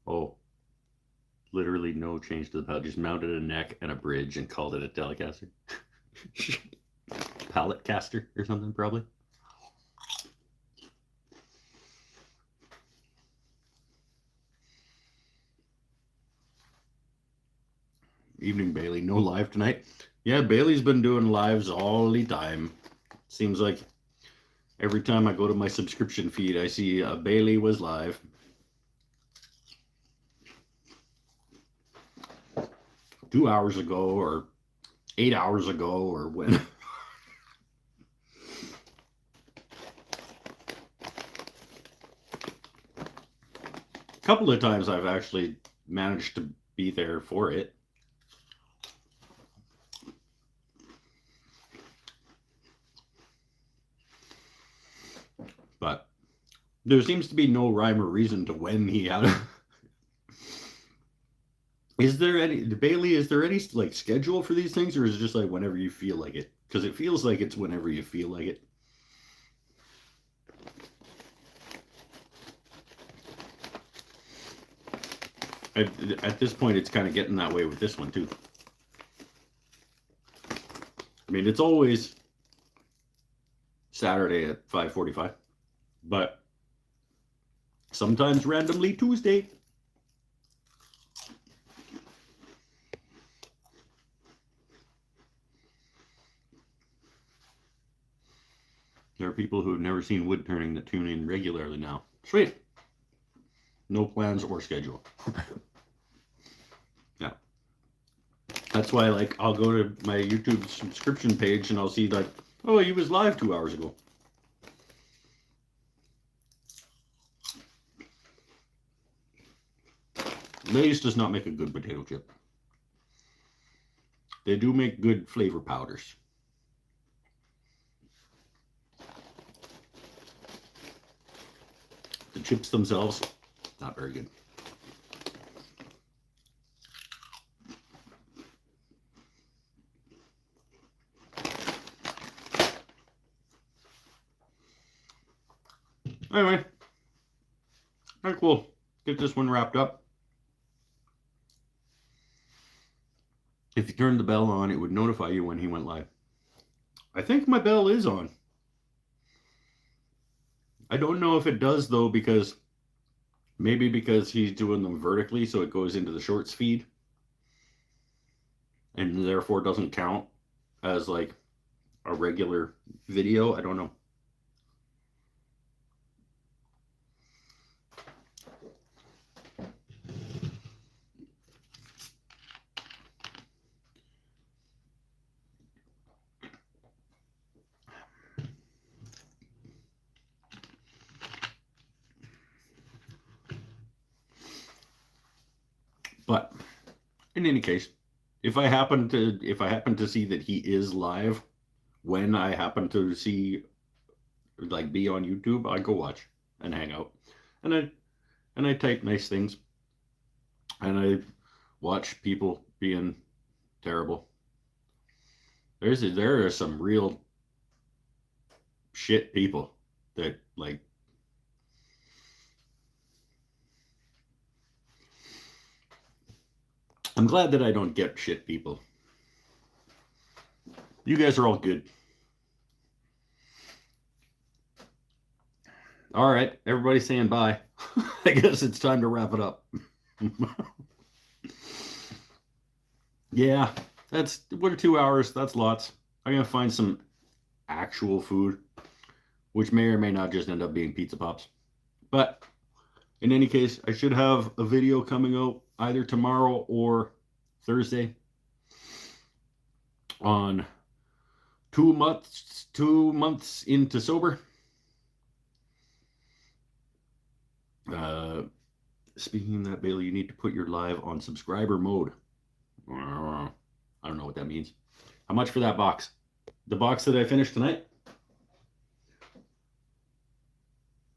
Oh, literally no change to the pallet. Just mounted a neck and a bridge and called it a Telecaster. Pallet caster or something, probably. Evening, Bailey. No live tonight. Yeah, Bailey's been doing lives all the time. Seems like every time I go to my subscription feed, I see Bailey was live. Two hours ago or 8 hours ago or when. A couple of times I've actually managed to be there for it. But there seems to be no rhyme or reason to when he had it. Is there any, Bailey, is there any like schedule for these things, or is it just like whenever you feel like it? Because it feels like it's whenever you feel like it. At this point, it's kind of getting that way with this one too. I mean, it's always Saturday at 5:45, but sometimes randomly Tuesday. There are people who have never seen wood turning that tune in regularly now. Sweet. No plans or schedule. Yeah. That's why, like, I'll go to my YouTube subscription page and I'll see, like, oh, he was live 2 hours ago. Lay's does not make a good potato chip. They do make good flavor powders. The chips themselves, not very good. Anyway, all right, cool. Get this one wrapped up. If you turned the bell on, it would notify you when he went live. I think my bell is on. I don't know if it does, though, because maybe because he's doing them vertically, so it goes into the shorts feed and therefore doesn't count as like a regular video. I don't know. But in any case, if I happen to see that he is live when I happen to see like be on YouTube, I go watch and hang out. And I type nice things. And I watch people being terrible. There are some real shit people that like I'm glad that I don't get shit people. You guys are all good. All right, everybody's saying bye. I guess it's time to wrap it up. Yeah, that's what are 2 hours? That's lots. I'm gonna find some actual food, which may or may not just end up being pizza pops. But in any case, I should have a video coming out either tomorrow or Thursday on 2 months into sober. Speaking of that, Bailey, you need to put your live on subscriber mode. I don't know what that means. How much for that box? The box that I finished tonight?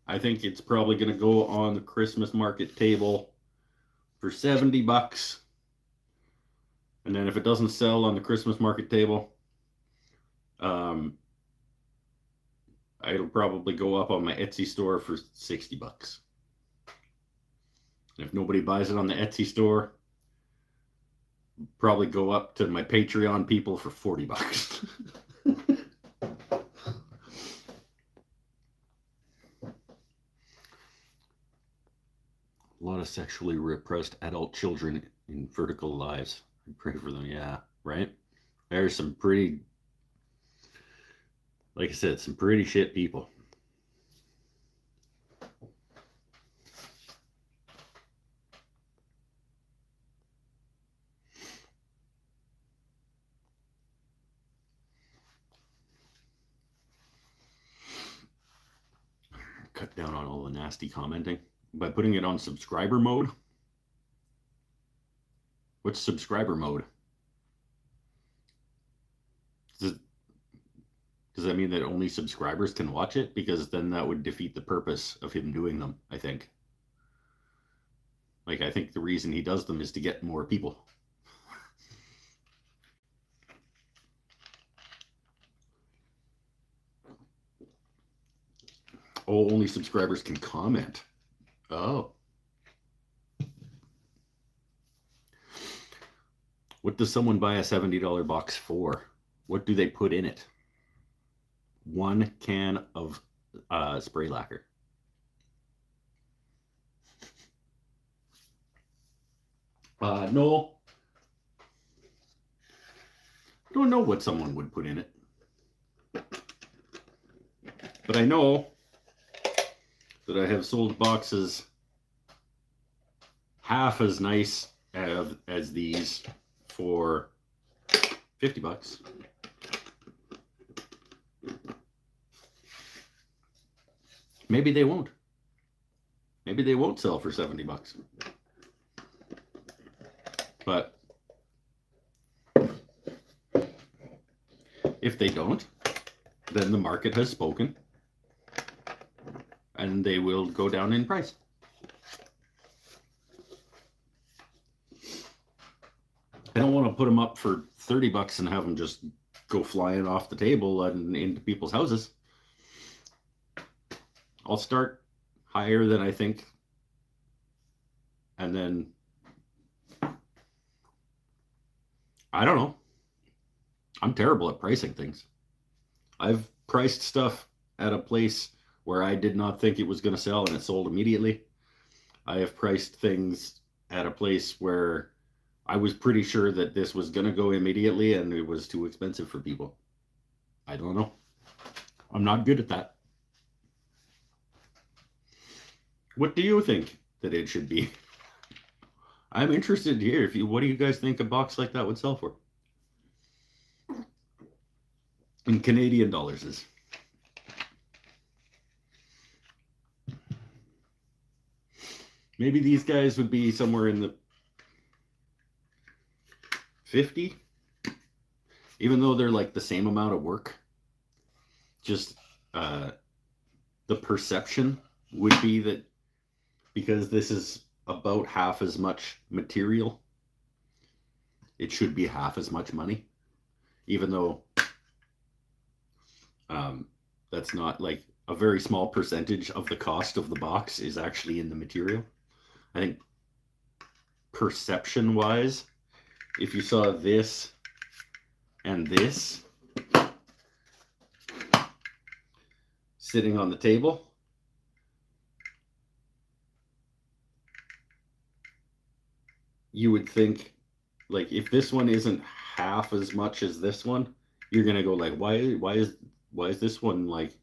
I think it's probably going to go on the Christmas market table for $70. And then if it doesn't sell on the Christmas market table, it'll probably go up on my Etsy store for $60. And if nobody buys it on the Etsy store, probably go up to my Patreon people for $40. A lot of sexually repressed adult children in vertical lives. I pray for them. Yeah, right? There's some pretty, like I said, some pretty shit people. Cut down on all the nasty commenting by putting it on subscriber mode. What's subscriber mode? Does that mean that only subscribers can watch it? Because then that would defeat the purpose of him doing them, I think. Like, I think the reason he does them is to get more people. Oh, only subscribers can comment. Oh. What does someone buy a $70 box for? What do they put in it? 1 can of spray lacquer. No. Don't know what someone would put in it. But I know that I have sold boxes half as nice as these for $50. Maybe they won't. Maybe they won't sell for $70. But if they don't, then the market has spoken and they will go down in price. I don't want to put them up for $30 and have them just go flying off the table and into people's houses. I'll start higher than I think, and then I don't know. I'm terrible at pricing things. I've priced stuff at a place where I did not think it was going to sell and it sold immediately. I have priced things at a place where I was pretty sure that this was going to go immediately and it was too expensive for people. I don't know. I'm not good at that. What do you think that it should be? I'm interested to hear what do you guys think a box like that would sell for? In Canadian dollars is. Maybe these guys would be somewhere in the 50, even though they're like the same amount of work. Just the perception would be that because this is about half as much material, it should be half as much money, even though that's not, like, a very small percentage of the cost of the box is actually in the material. I think perception wise, if you saw this and this sitting on the table, you would think, like, if this one isn't half as much as this one, you're gonna go like, why is this one, like,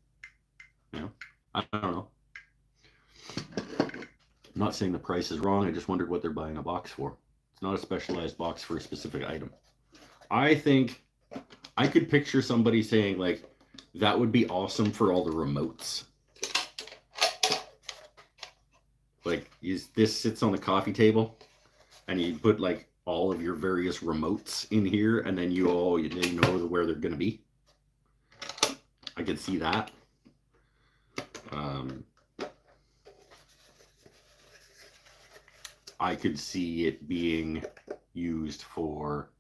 you know, I don't know. I'm not saying the price is wrong. I just wondered what they're buying a box for. It's not a specialized box for a specific item. I think I could picture somebody saying, like, that would be awesome for all the remotes. Like this sits on the coffee table, and you put like all of your various remotes in here, and then you know where they're gonna be. I could see that. I could see it being used for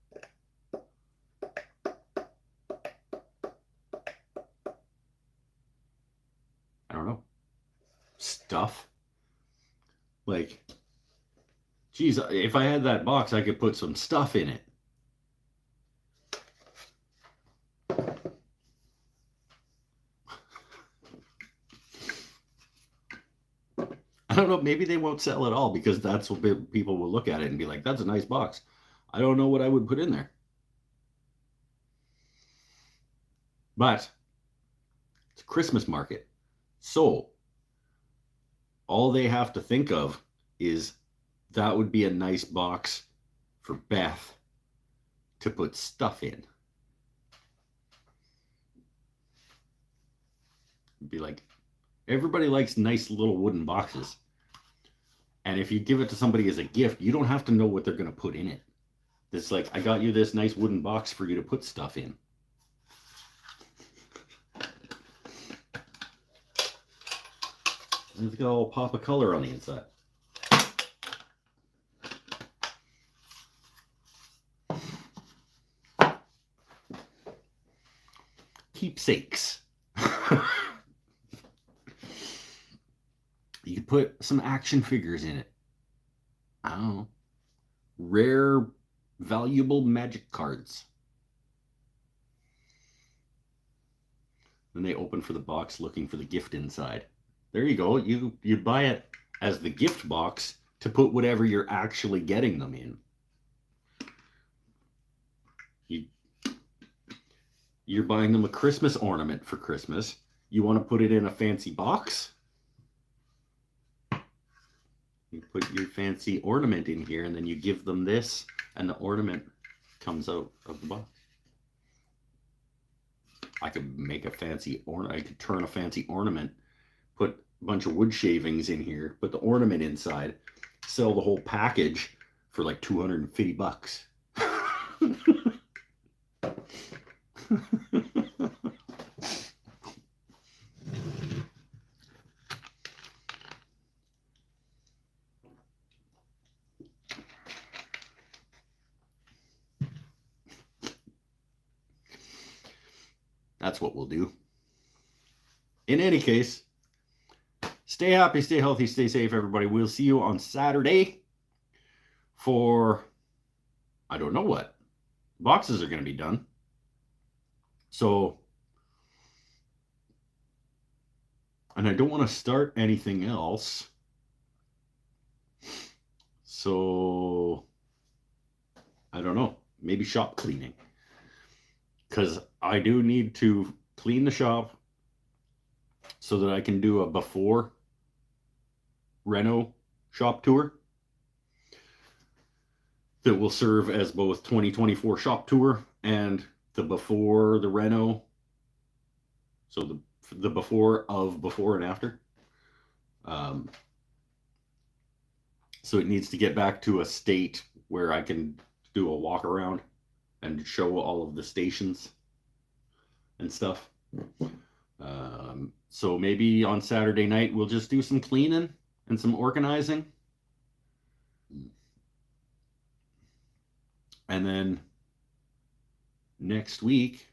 I don't know, stuff. Like, geez, if I had that box, I could put some stuff in it. I don't know, maybe they won't sell it all because that's what people will look at it and be like, that's a nice box. I don't know what I would put in there. But it's a Christmas market. So all they have to think of is that would be a nice box for Beth to put stuff in. It'd be like, everybody likes nice little wooden boxes. And if you give it to somebody as a gift, you don't have to know what they're going to put in it. It's like, I got you this nice wooden box for you to put stuff in. It's got a little pop of color on the inside. Keepsakes. You could put some action figures in it. I don't know. Rare, valuable magic cards. Then they open for the box looking for the gift inside. There you go. You buy it as the gift box to put whatever you're actually getting them in. You're buying them a Christmas ornament for Christmas. You want to put it in a fancy box? You put your fancy ornament in here, and then you give them this, and the ornament comes out of the box. I could make a fancy ornament. I could turn a fancy ornament, put a bunch of wood shavings in here, put the ornament inside, sell the whole package for like $250. That's what we'll do. In any case, stay happy, stay healthy, stay safe, everybody. We'll see you on Saturday for, I don't know what. Boxes are going to be done. So, and I don't want to start anything else. So, I don't know. Maybe shop cleaning. Because I do need to clean the shop so that I can do a before reno shop tour that will serve as both 2024 shop tour and the before the reno. So the before and after. So it needs to get back to a state where I can do a walk around and show all of the stations and stuff. So maybe on Saturday night we'll just do some cleaning and some organizing. And then next week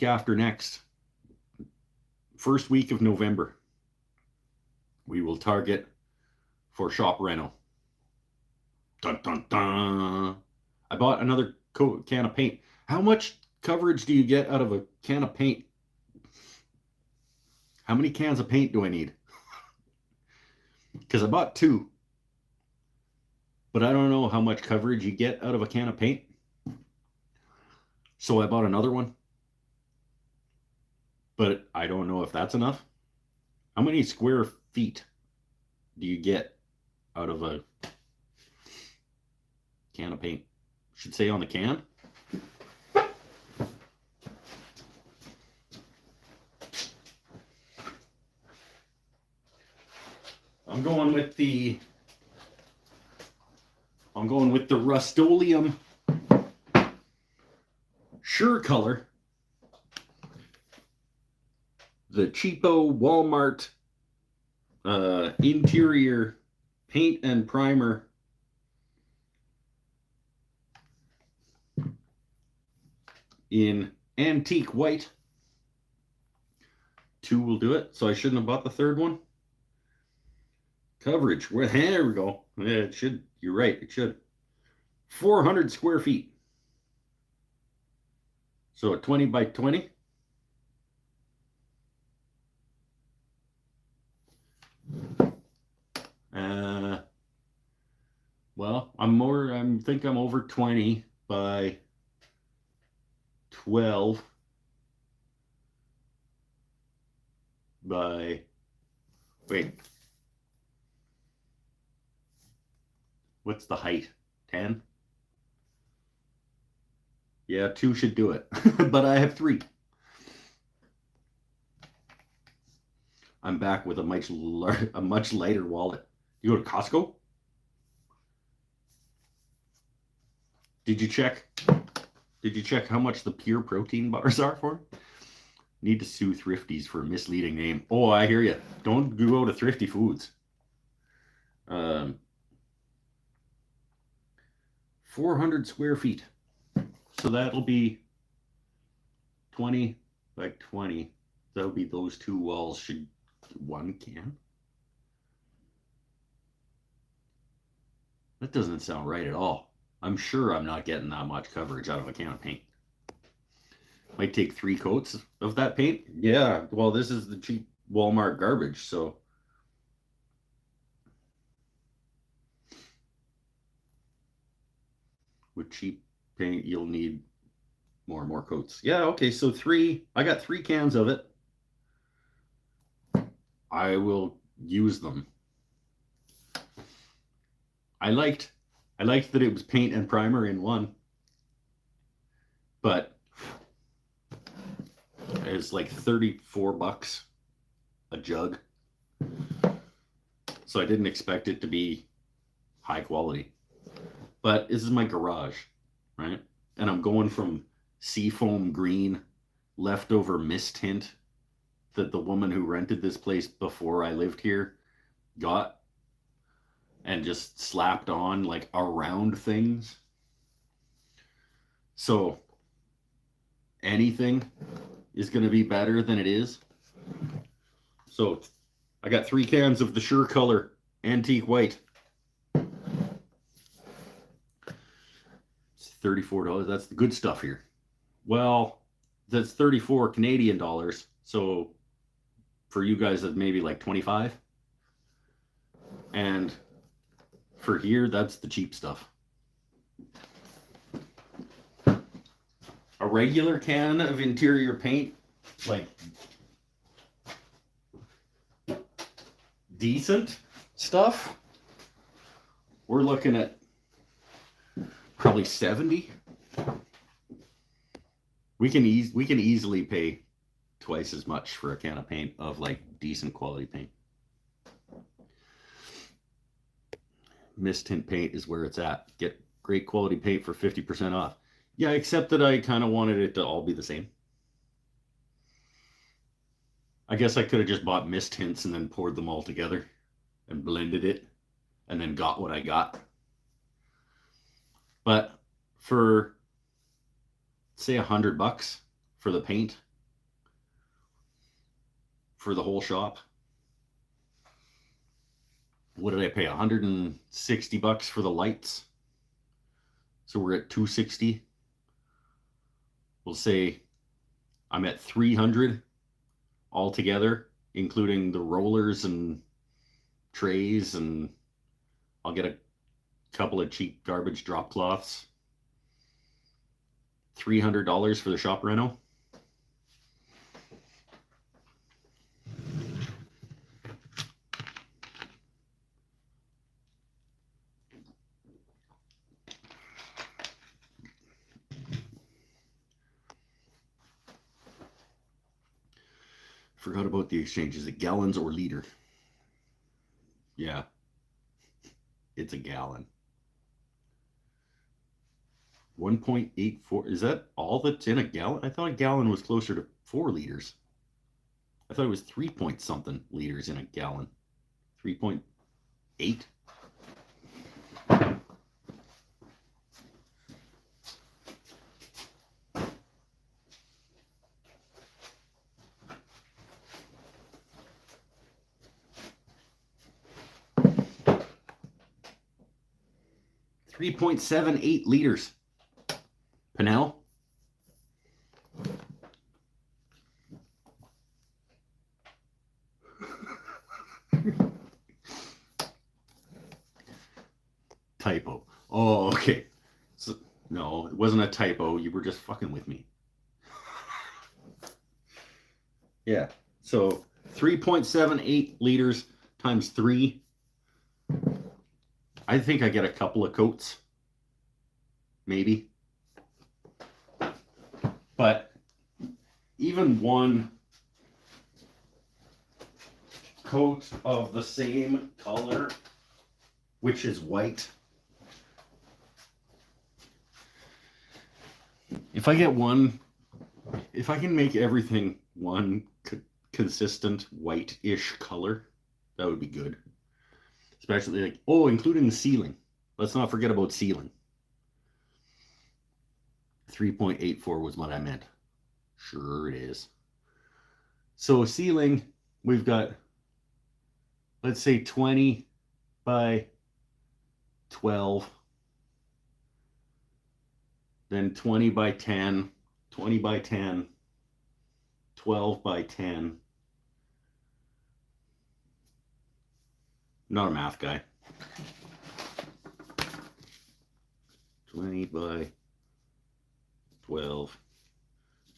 after next, first week of November, we will target for shop reno. Dun, dun, dun. I bought another can of paint. How much coverage do you get out of a can of paint? How many cans of paint do I need? Because I bought 2. But I don't know how much coverage you get out of a can of paint. So I bought another one. But I don't know if that's enough. How many square feet do you get out of a can of paint? Should say on the can. I'm going with the Rust-Oleum Sure Color. The cheapo Walmart interior paint and primer. In antique white. 2 will do it, so I shouldn't have bought the third one. Coverage, well, there we go. Yeah, it should, you're right, it should. 400 square feet. So a 20 by 20. Well, I think I'm over 20 by 12 by, wait, what's the height? 10? Yeah, 2 should do it, but I have 3. I'm back with a much lighter wallet. You go to Costco? Did you check how much the pure protein bars are for? Need to sue Thrifties for a misleading name. Oh, I hear you. Don't go to Thrifty Foods. 400 square feet. So that'll be 20 by 20. That'll be those 2 walls. Should 1 can? That doesn't sound right at all. I'm sure I'm not getting that much coverage out of a can of paint. Might take 3 coats of that paint. Yeah, well, this is the cheap Walmart garbage, so. With cheap paint, you'll need more and more coats. Yeah, okay, so 3. I got 3 cans of it. I will use them. I liked that it was paint and primer in one, but it's like $34 a jug. So I didn't expect it to be high quality. But this is my garage, right? And I'm going from seafoam green leftover mist tint that the woman who rented this place before I lived here got and just slapped on like around things. So anything is going to be better than it is. So I got 3 cans of the Sure Color antique white. It's $34. That's the good stuff here. Well, that's 34 Canadian dollars. So for you guys, that's maybe like 25. And for here, that's the cheap stuff. A regular can of interior paint, like decent stuff, we're looking at probably 70. We can easily pay twice as much for a can of paint of like decent quality paint. Mist tint paint is where it's at. Get great quality paint for 50% off. Yeah, except that I kind of wanted it to all be the same. I guess I could have just bought mist tints and then poured them all together and blended it and then got what I got. But for, say, $100 for the paint for the whole shop, what did I pay? $160 for the lights. So we're at $260. We'll say I'm at $300 altogether, including the rollers and trays, and I'll get a couple of cheap garbage drop cloths. $300 for the shop reno. Forgot about the exchange. Is it gallons or liter? Yeah, it's a gallon. 1.84. Is that all that's in a gallon? I thought a gallon was closer to 4 liters. I thought it was 3 point something liters in a gallon. 3.8. 3.78 liters. Pinnell? Typo. Oh, okay. So, no, it wasn't a typo. You were just fucking with me. Yeah. So 3.78 liters times 3. I think I get a couple of coats. Maybe. But even one coat of the same color, which is white. If I get one, if I can make everything one consistent white-ish color, that would be good. Especially like, oh, including the ceiling. Let's not forget about ceiling. 3.84 was what I meant. Sure it is. So ceiling, we've got, let's say 20 by 12. Then 20 by 10, 20 by 10, 12 by 10. Not a math guy. 20 by 12,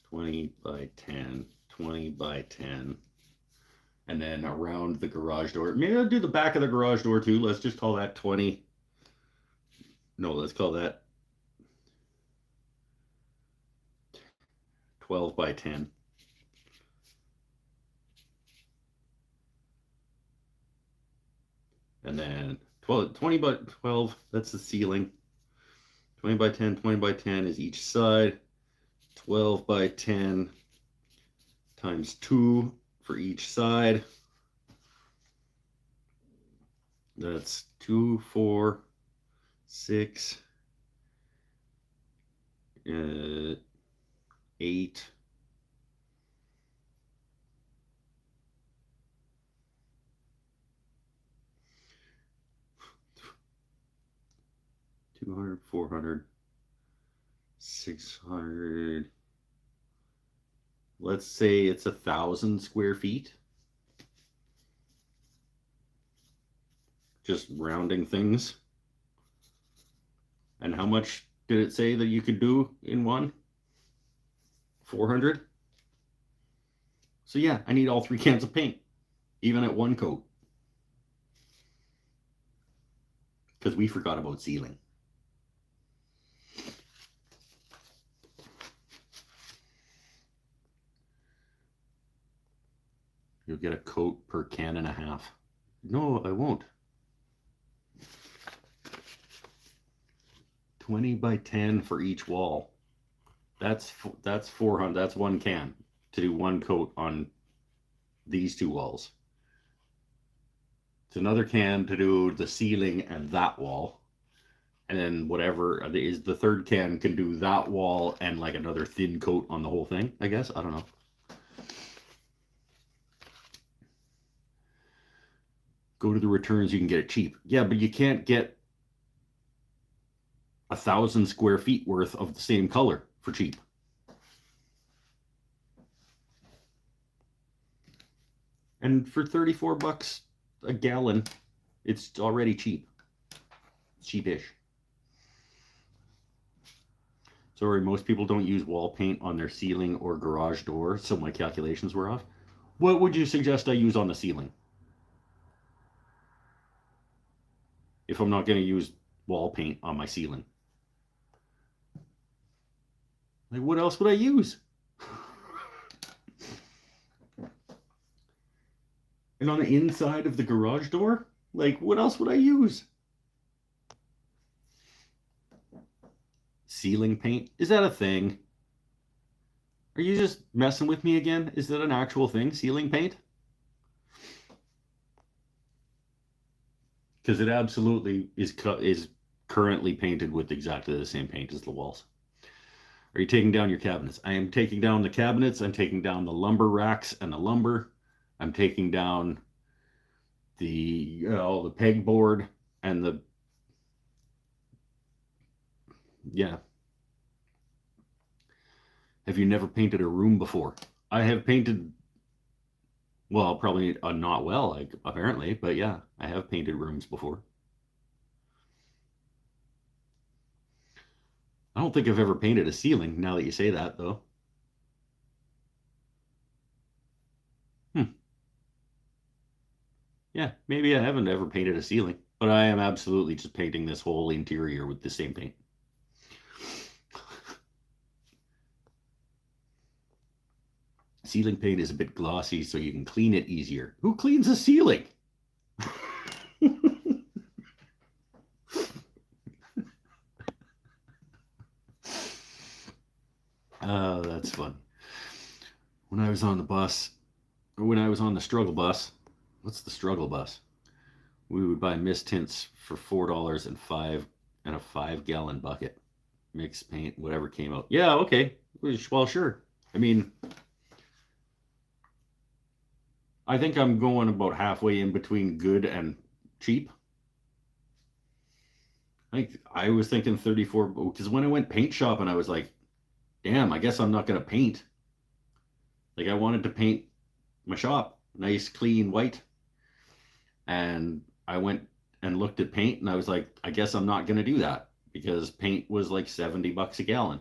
20 by 10, 20 by 10. And then around the garage door. Maybe I'll do the back of the garage door too. Let's just call that 20. No, let's call that 12 by 10. And then 20 by 12, that's the ceiling. 20 by 10, 20 by 10 is each side. 12 by 10 times 2 for each side. That's 2, 4, 6, 8. 200, 400, 600. Let's say it's 1,000 square feet. Just rounding things. And how much did it say that you could do in one? 400? So yeah, I need all 3 cans of paint, even at 1 coat. Because we forgot about ceiling. You'll get a coat per can and a half. No, I won't. 20 by 10 for each wall. That's 400. That's 1 can to do 1 coat on these 2 walls. It's another can to do the ceiling and that wall. And then whatever is the 3rd can do that wall and like another thin coat on the whole thing, I guess. I don't know. Go to the returns, you can get it cheap. Yeah, but you can't get 1,000 square feet worth of the same color for cheap. And for 34 bucks a gallon, it's already cheap. Cheapish. Sorry, most people don't use wall paint on their ceiling or garage door, so my calculations were off. What would you suggest I use on the ceiling? If I'm not going to use wall paint on my ceiling. Like, what else would I use? And on the inside of the garage door, Like, what else would I use? Ceiling paint? Is that a thing? Are you just messing with me again? Is that an actual thing, ceiling paint? Because it absolutely is currently painted with exactly the same paint as the walls. Are you taking down your cabinets? I am taking down the cabinets. I'm taking down the lumber racks and the lumber. I'm taking down the pegboard and the yeah. Have you never painted a room before? I have painted, well, probably not well, like apparently, but yeah, I have painted rooms before. I don't think I've ever painted a ceiling. Now that you say that, though. Hmm. Yeah, maybe I haven't ever painted a ceiling, but I am absolutely just painting this whole interior with the same paint. Ceiling paint is a bit glossy, so you can clean it easier. Who cleans a ceiling? Oh, that's fun. When I was on the bus, or when I was on the struggle bus, what's the struggle bus? We would buy mist tints for $4 and 5-gallon bucket. Mix paint, whatever came out. Yeah, okay. Well, sure. I mean, I think I'm going about halfway in between good and cheap. I was thinking 34 because when I went paint shopping, I was like, damn, I guess I'm not gonna paint. Like I wanted to paint my shop nice, clean, white. And I went and looked at paint and I was like, I guess I'm not gonna do that because paint was like $70 a gallon.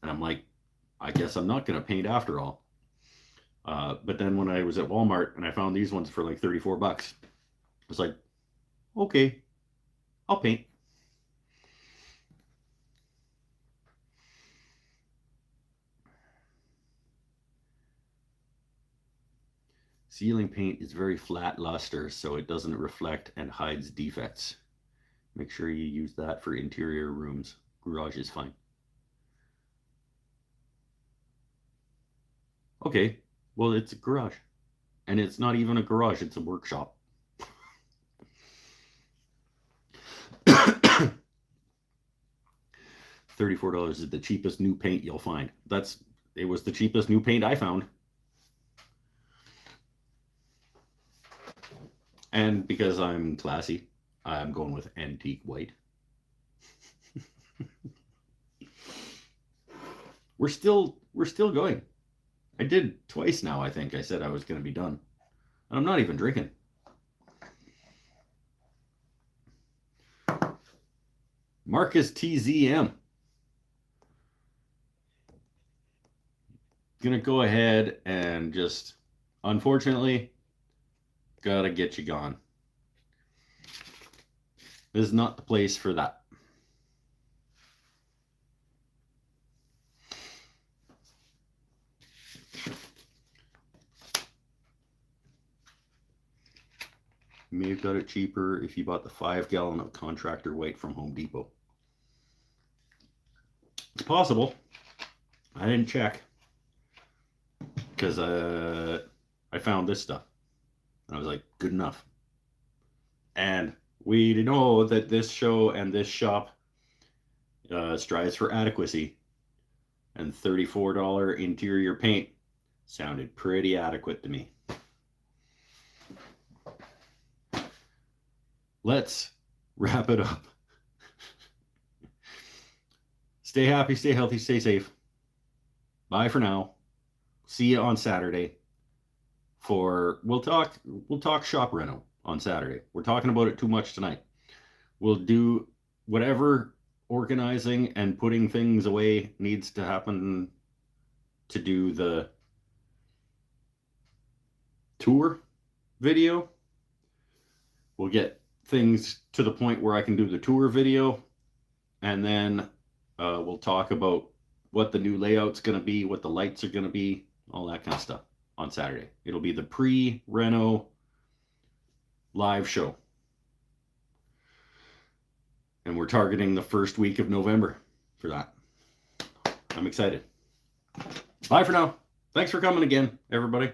And I'm like, I guess I'm not gonna paint after all. But then when I was at Walmart and I found these ones for like $34, I was like, okay, I'll paint. Ceiling paint is very flat luster, so it doesn't reflect and hides defects. Make sure you use that for interior rooms. Garage is fine. Okay, well, it's a garage. And it's not even a garage, it's a workshop. $34 is the cheapest new paint you'll find. It was the cheapest new paint I found. And because I'm classy, I'm going with antique white. we're still going. I did twice now, I think. I said I was going to be done. And I'm not even drinking. Marcus TZM. Gonna go ahead and just, unfortunately, gotta get you gone. This is not the place for that. You may have got it cheaper if you bought the 5-gallon of contractor white from Home Depot. It's possible. I didn't check because I found this stuff and I was like, good enough. And we know that this show and this shop strives for adequacy, and $34 interior paint sounded pretty adequate to me. Let's wrap it up. Stay happy, stay healthy, stay safe. Bye for now. See you on Saturday. We'll talk shop reno on Saturday. We're talking about it too much tonight. We'll do whatever organizing and putting things away needs to happen to do the tour video. We'll get things to the point where I can do the tour video, and then we'll talk about what the new layout's going to be, what the lights are going to be, all that kind of stuff on Saturday. It'll be the pre-reno live show. And we're targeting the first week of November for that. I'm excited. Bye for now. Thanks for coming again, everybody.